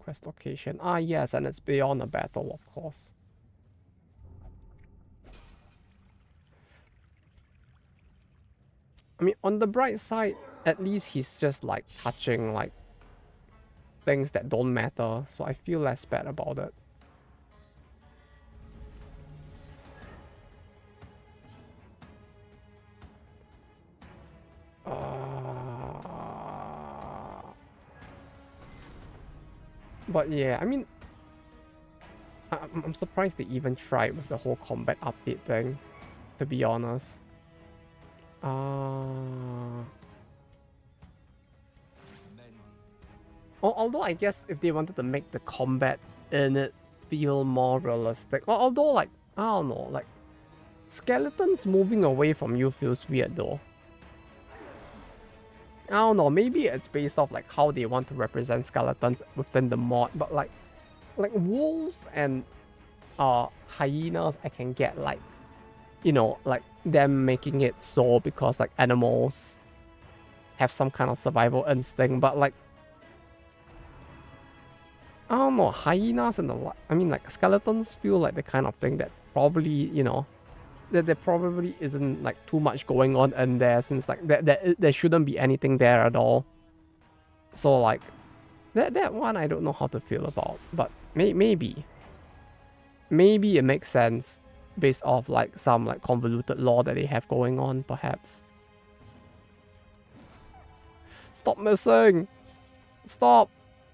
Quest location. Ah, yes, and it's beyond a battle, of course. I mean, on the bright side, at least he's just, like, touching, like, things that don't matter, so I feel less bad about it. But yeah, I mean, I'm surprised they even tried with the whole combat update thing, to be honest. Although I guess if they wanted to make the combat in it feel more realistic, although like I don't know, like skeletons moving away from you feels weird though. I don't know, maybe it's based off like how they want to represent skeletons within the mod, but like wolves and hyenas I can get, like, you know, like them making it so because like animals have some kind of survival instinct, but like I don't know, hyenas and I mean like skeletons feel like the kind of thing that probably, you know, that there probably isn't like too much going on in there, since like there shouldn't be anything there at all. So like that one I don't know how to feel about, but maybe it makes sense based off like some like convoluted lore that they have going on, perhaps. Stop missing! Stop!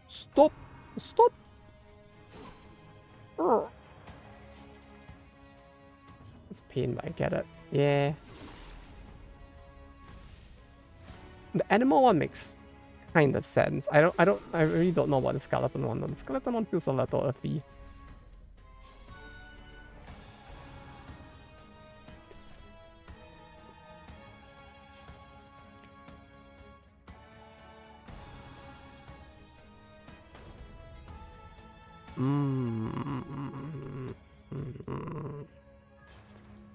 Stop! Stop! It's pain, but I get it. Yeah. The animal one makes kind of sense. I really don't know about the skeleton one though. The skeleton one feels a little iffy.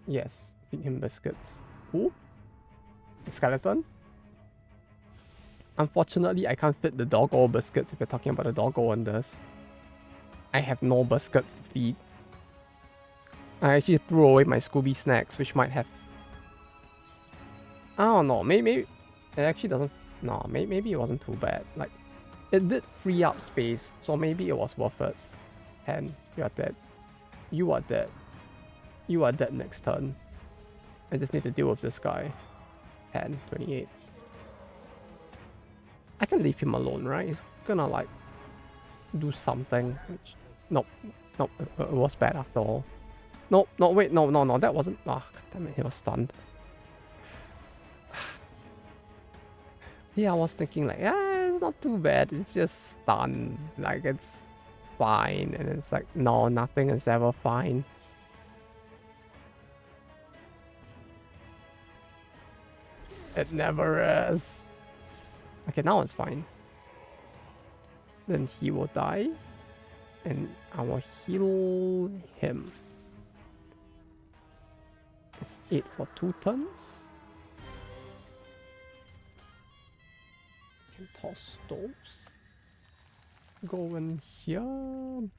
Yes, feed him biscuits. Who? The skeleton? Unfortunately, I can't fit the doggo biscuits if you're talking about the doggo on this. I have no biscuits to feed. I actually threw away my Scooby snacks, which might have... I don't know, maybe... It actually doesn't... No, maybe it wasn't too bad. Like, it did free up space, so maybe it was worth it. 10, you are dead. You are dead. You are dead next turn. I just need to deal with this guy. 10, 28. I can leave him alone, right? He's gonna like do something. Which... Nope. Nope. It was bad after all. Nope. No, wait. No. That wasn't... Ah, oh, damn it. He was stunned. Yeah, I was thinking like, it's not too bad. It's just stunned. Like, it's fine. And it's like, no, nothing is ever fine. It never is. Okay, now it's fine. Then he will die. And I will heal him. It's 8 for 2 turns. Can toss those. Go in here. I'm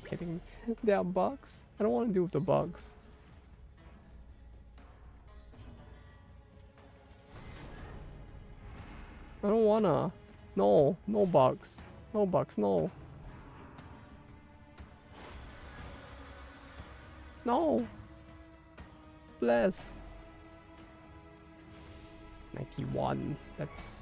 kidding me. There are bugs. I don't want to deal with the bugs. I don't wanna. No, no bugs. No bugs, no. No. Bless. 91. That's...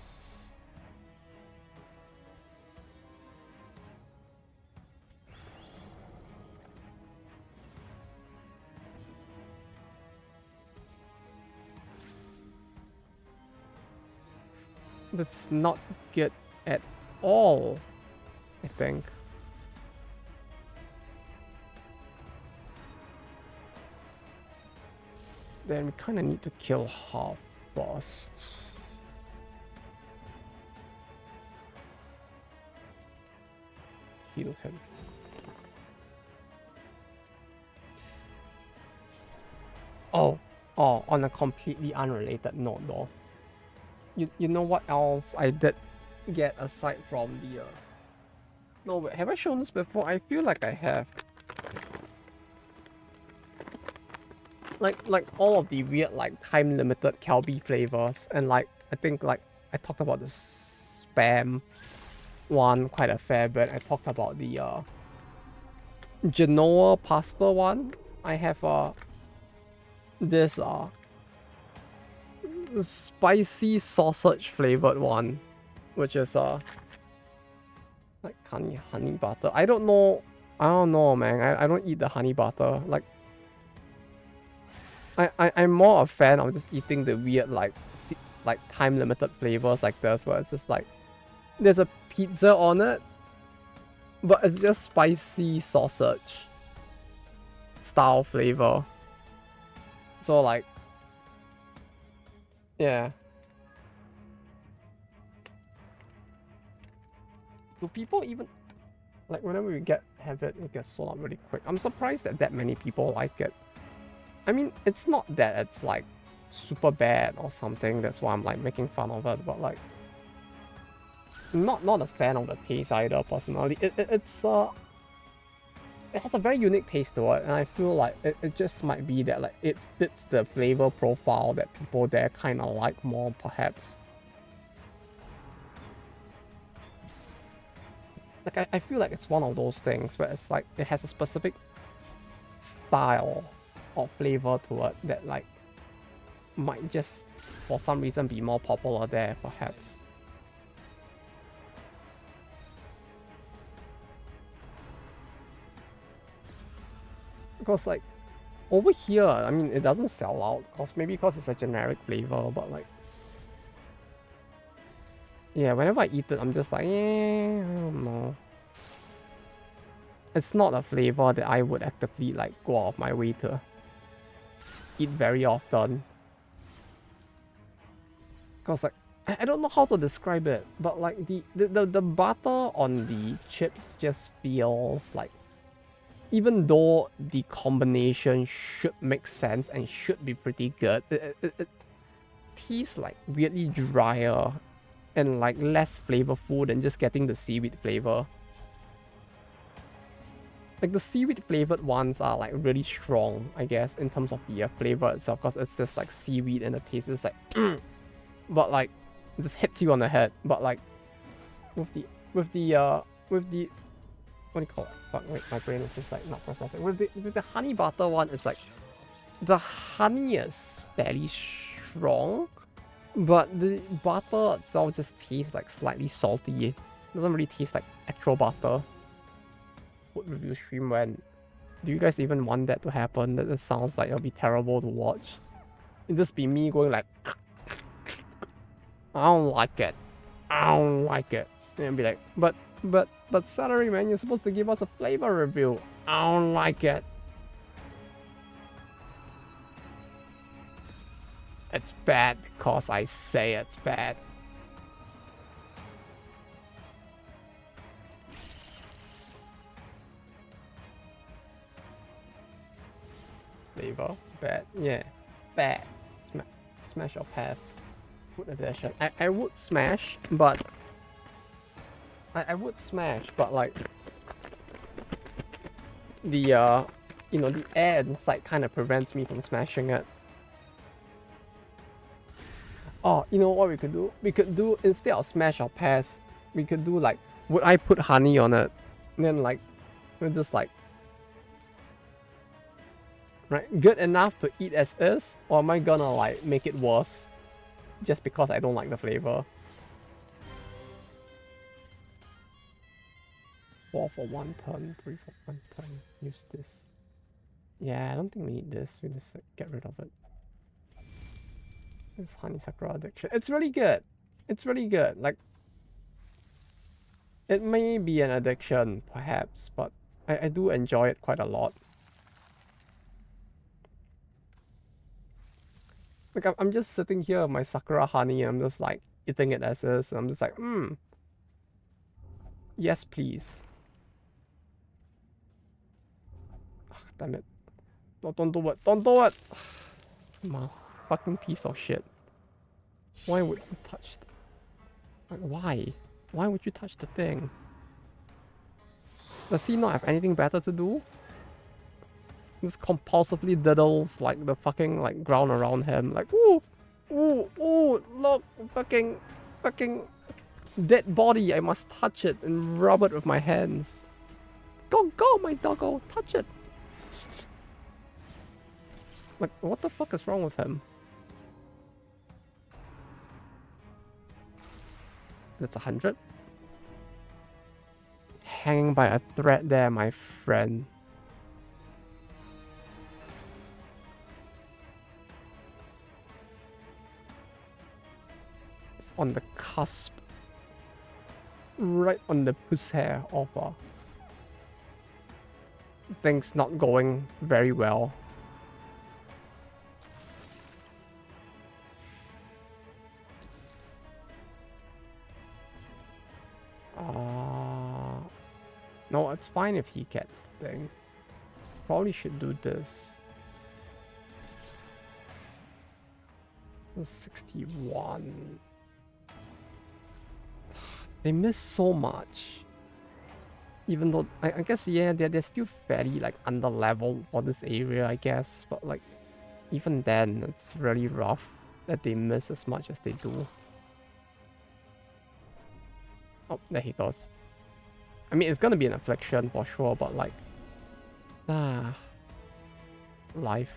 That's not good at all, I think. Then we kind of need to kill half first. Heal him. Oh, on a completely unrelated note though. You know what else I did get aside from the... No, wait, have I shown this before? I feel like I have. Like all of the weird like time limited Calbee flavors, and like I think like I talked about the spam one quite a fair bit. I talked about the Genoa pasta one. I have this spicy sausage flavored one, which is like honey butter. I don't know, man. I don't eat the honey butter. Like I'm more a fan of just eating the weird like time limited flavors like this, where it's just like there's a pizza on it, but it's just spicy sausage style flavor. So like, yeah. Do people even like whenever we have it gets sold out really quick? I'm surprised that many people like it. I mean, it's not that it's like super bad or something. That's why I'm like making fun of it. But like, not a fan of the taste either. Personally, it has a very unique taste to it, and I feel like it just might be that like it fits the flavor profile that people there kind of like more, perhaps. Like I feel like it's one of those things where it's like it has a specific style or flavor to it that like might just for some reason be more popular there, perhaps. Because like over here, I mean, it doesn't sell out because it's a generic flavor, but like, yeah, whenever I eat it, I'm just like, yeah, I don't know. It's not a flavor that I would actively like go out of my way to eat very often. Because like, I don't know how to describe it, but like the butter on the chips just feels like, even though the combination should make sense and should be pretty good, it tastes like weirdly drier and like less flavorful than just getting the seaweed flavor. Like the seaweed flavored ones are like really strong, I guess, in terms of the flavor itself, because it's just like seaweed and the taste is like, but like it just hits you on the head. But like with the what do you call it? Fuck, wait, my brain is just like not processing. With the honey butter one, it's like the honey is fairly strong, but the butter itself just tastes like slightly salty. It doesn't really taste like actual butter. Food review stream when? Do you guys even want that to happen? That sounds like it'll be terrible to watch. It'll just be me going like, I don't like it. I don't like it. And be like, but Celery Man, you're supposed to give us a flavor review. I don't like it. It's bad because I say it's bad. Flavor, bad, yeah, bad. Smash or pass. Food edition. I would smash, but I would smash, but like the you know, the air inside kind of prevents me from smashing it. Oh, you know what we could do? We could do, instead of smash or pass, we could do like, would I put honey on it? And then like, we're just like, right, good enough to eat as is, or am I gonna like make it worse just because I don't like the flavor? 4 for 1 turn, 3 for 1 turn. Use this. Yeah, I don't think we need this. We just like, get rid of it. This Honeysuckle Addiction. It's really good. It's really good. Like, it may be an addiction, perhaps, but I do enjoy it quite a lot. Like, I'm just sitting here with my Sakura honey, and I'm just like eating it as is, and I'm just like, yes, please. Ugh, damn it. No, don't do it. Don't do it. My fucking piece of shit. Why would you touch it? Like, why? Why would you touch the thing? Does he not have anything better to do? Just compulsively diddles like the fucking like ground around him. Like, ooh, ooh, ooh, look, fucking dead body. I must touch it and rub it with my hands. Go, my doggo, touch it. Like, what the fuck is wrong with him? That's 100. Hanging by a thread there, my friend. It's on the cusp. right on the puss hair of things not going very well. No, it's fine if he gets the thing. Probably should do this. 61. They miss so much. Even though, I guess, yeah, they're still fairly, like, under level for this area, I guess. But, like, even then, it's really rough that they miss as much as they do. Oh, there he goes. I mean, it's gonna be an affliction for sure, but, like, life.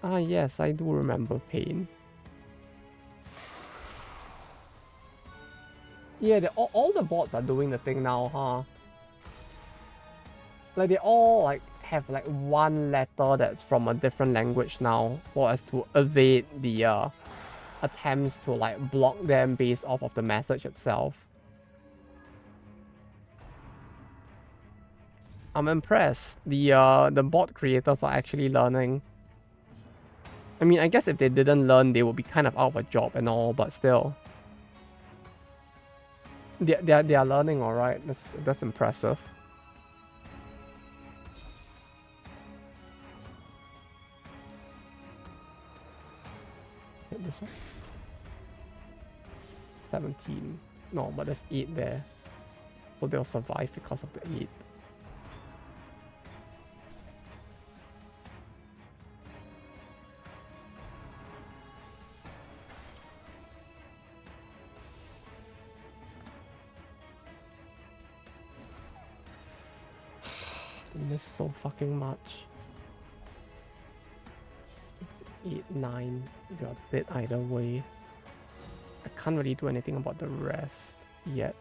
Yes, I do remember pain. Yeah, all the bots are doing the thing now, huh? Like, they all, like, have, like, one letter that's from a different language now, so as to evade the, attempts to, like, block them based off of the message itself. I'm impressed. The bot creators are actually learning. I mean, I guess if they didn't learn, they would be kind of out of a job and all, but still. They are learning, alright. That's impressive. Hit this one. 17. No, but there's 8 there. So they'll survive because of the 8. Miss so fucking much. 8, 9. You're dead either way. I can't really do anything about the rest yet.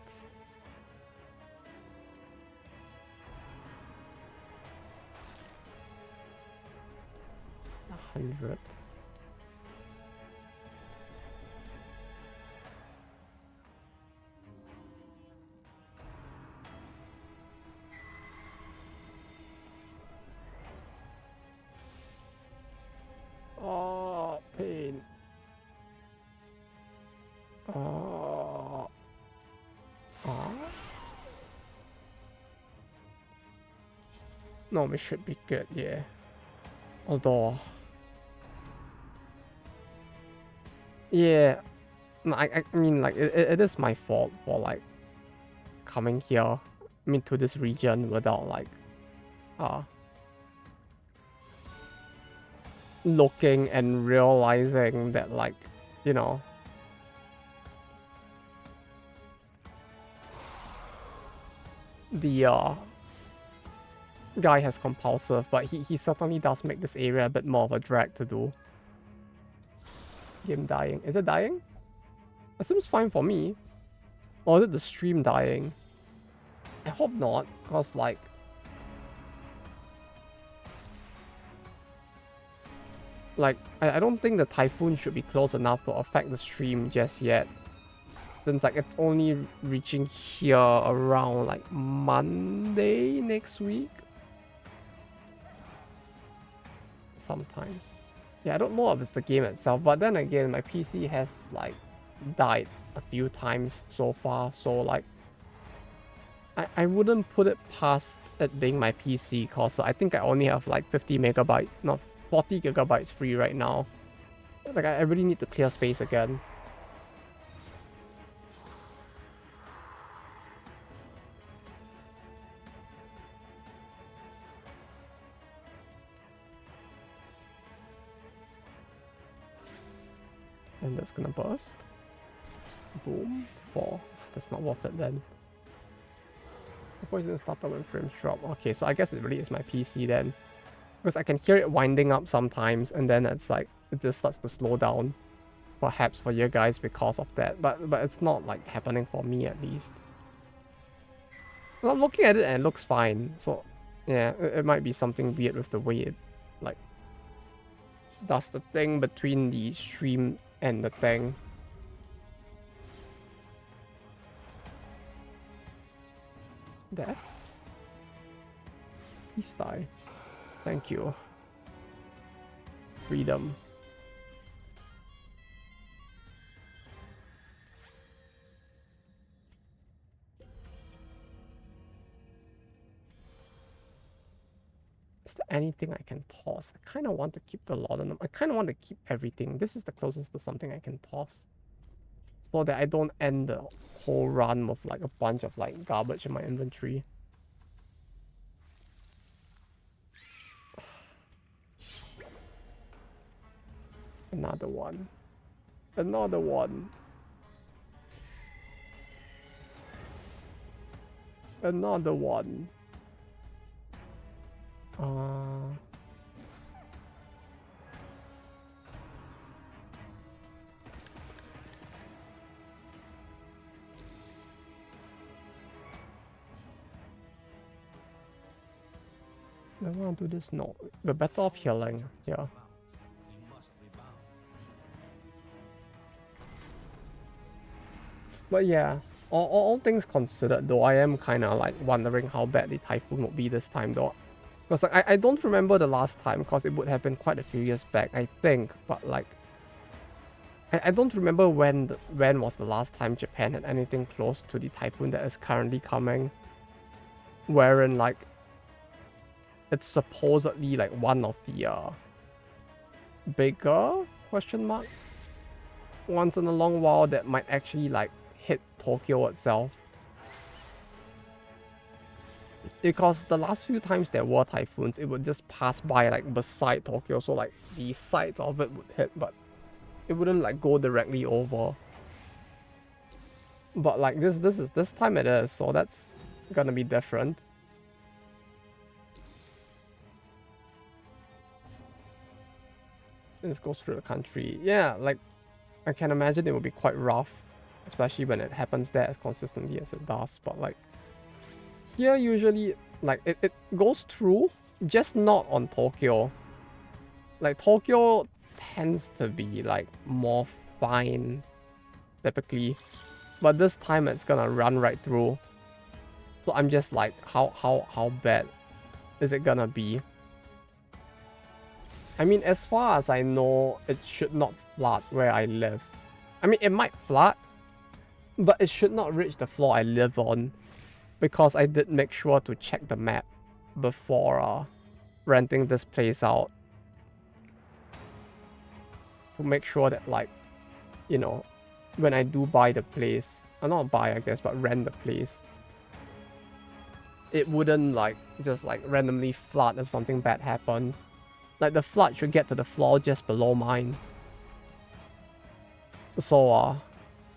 It's 100. Oh, pain. No, we should be good, yeah. Although... Yeah. No, I mean, like, it is my fault for, like, coming here. I mean, to this region without, like, looking and realizing that, like, you know, the guy has compulsive, but he certainly does make this area a bit more of a drag to do. Game dying. Is it dying? It seems fine for me. Or is it the stream dying? I hope not, because, like, I don't think the typhoon should be close enough to affect the stream just yet. Since, like, it's only reaching here around, like, Monday next week. Sometimes. Yeah, I don't know if it's the game itself, but then again, my PC has, like, died a few times so far, so, like, I wouldn't put it past it being my PC, cause I think I only have, like, 50 megabytes, not 40 gigabytes free right now. Like, I really need to clear space again. And that's gonna burst. Boom. 4. That's not worth it then. The poison started when frames drop. Okay, so I guess it really is my PC then. Because I can hear it winding up sometimes, and then it's like, it just starts to slow down. Perhaps for you guys because of that, but it's not, like, happening for me at least. Well, I'm looking at it and it looks fine, so yeah, it might be something weird with the way it, like, does the thing between the stream end the thing. That? Please die. Thank you. Freedom. Is there anything I can toss? I kind of want to keep the laudanum. I kind of want to keep everything. This is the closest to something I can toss. So that I don't end the whole run with like a bunch of like garbage in my inventory. Another one. Another one. Another one. Do I want to do this? No. We're better off healing. Yeah. But yeah, all things considered, though, I am kind of like wondering how bad the typhoon would be this time, though. Because like, I don't remember the last time, because it would have been quite a few years back, I think. But like, I don't remember when was the last time Japan had anything close to the typhoon that is currently coming. Wherein like, it's supposedly like one of the bigger question mark once in a long while that might actually like hit Tokyo itself. Because the last few times there were typhoons, it would just pass by like beside Tokyo, so like the sides of it would hit, but it wouldn't like go directly over. But like this time it is, so that's gonna be different. This goes through the country. Yeah, like I can imagine it would be quite rough, especially when it happens there as consistently as it does. But like here usually like it goes through, just not on Tokyo. Like Tokyo tends to be like more fine typically, but this time it's gonna run right through. So I'm just like, how bad is it gonna be? I mean, as far as I know, it should not flood where I live. I mean, it might flood, but it should not reach the floor I live on, because I did make sure to check the map before renting this place out, to make sure that like, you know, when I do buy the place, or not buy I guess, but rent the place, it wouldn't like just like randomly flood if something bad happens. Like the flood should get to the floor just below mine. So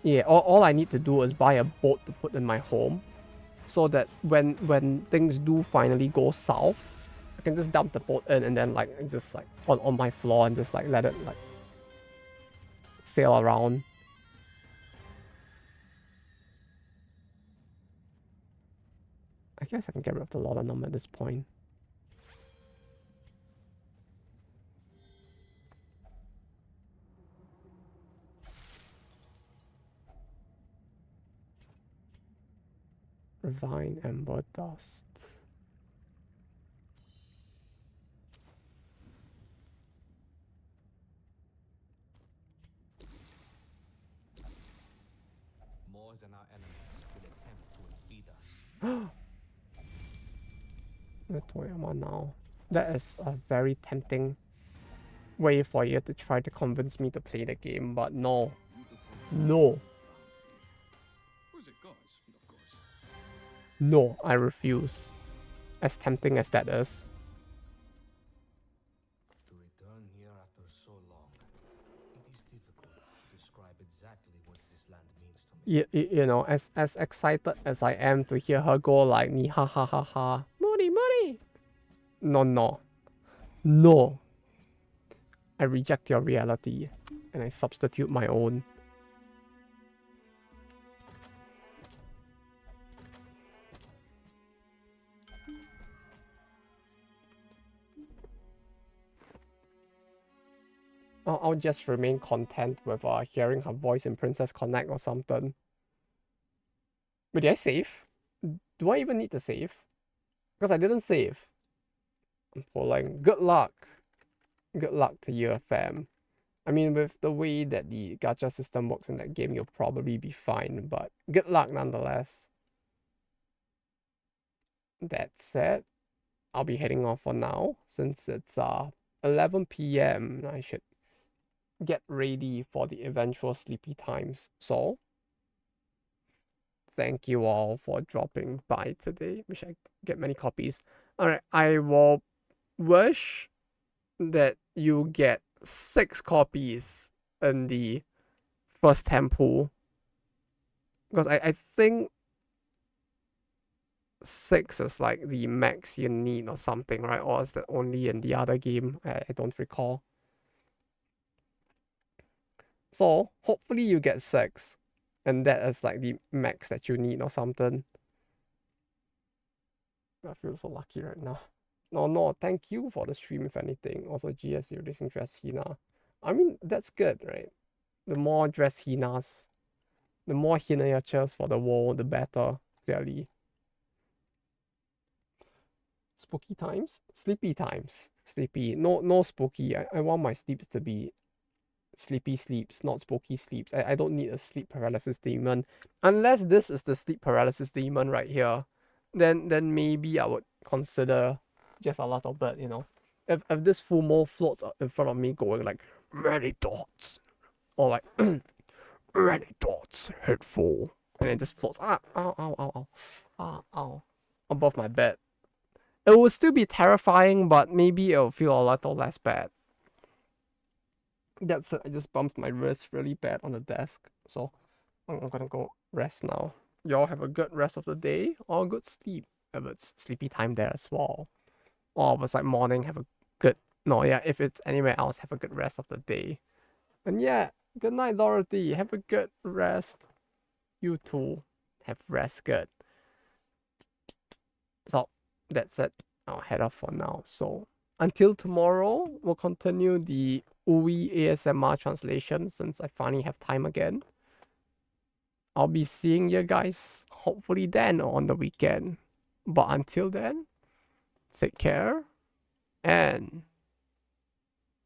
yeah, all I need to do is buy a boat to put in my home, so that when things do finally go south, I can just dump the boat in and then like just like on my floor and just like let it like sail around. I guess I can get rid of the laudanum at this point. Refine Ember Dust. More than our enemies will attempt to impede us. The Toyama now. That is a very tempting way for you to try to convince me to play the game, but no. No. No, I refuse. As tempting as that is. To return here after so long, it is difficult to describe exactly what this land means to me. You know, as excited as I am to hear her go like ni ha ha ha ha, Moody Moody. No. No. I reject your reality and I substitute my own. I'll just remain content with hearing her voice in Princess Connect or something. But did I save? Do I even need to save? Because I didn't save. I'm pulling. Good luck. Good luck to you, fam. I mean, with the way that the gacha system works in that game, you'll probably be fine, but good luck nonetheless. That said, I'll be heading off for now since it's 11 p.m. I should get ready for the eventual sleepy times. So, thank you all for dropping by today. Wish I get many copies. Alright, I will wish that you get 6 copies in the first temple. Because I think 6 is like the max you need or something, right? Or is that only in the other game? I don't recall. So hopefully you get 6. And that is like the max that you need or something. I feel so lucky right now. No, thank you for the stream, if anything. Also, GS, you're releasing Dress Hina. I mean, that's good, right? The more Dress Hinas, the more Hinayachas for the world, the better, clearly. Spooky times? Sleepy times. Sleepy. No spooky. I want my sleeps to be sleepy sleeps, not spooky sleeps. I don't need a sleep paralysis demon. Unless this is the sleep paralysis demon right here. Then maybe I would consider just a little bit, you know. If this Fumo floats in front of me going like many thoughts. Or like many thoughts, hurtful. And it just floats ow above my bed. It will still be terrifying, but maybe it'll feel a little less bad. That's it. I just bumped my wrist really bad on the desk. So I'm gonna go rest now. Y'all have a good rest of the day or good sleep if it's sleepy time there as well. Or if it's like morning, have a good if it's anywhere else, have a good rest of the day. And yeah, good night, Dorothy. Have a good rest. You too. Have rest good. So that's it. I'll head off for now. So until tomorrow, we'll continue the UI ASMR translation since I finally have time again. I'll be seeing you guys hopefully then or on the weekend. But until then, take care and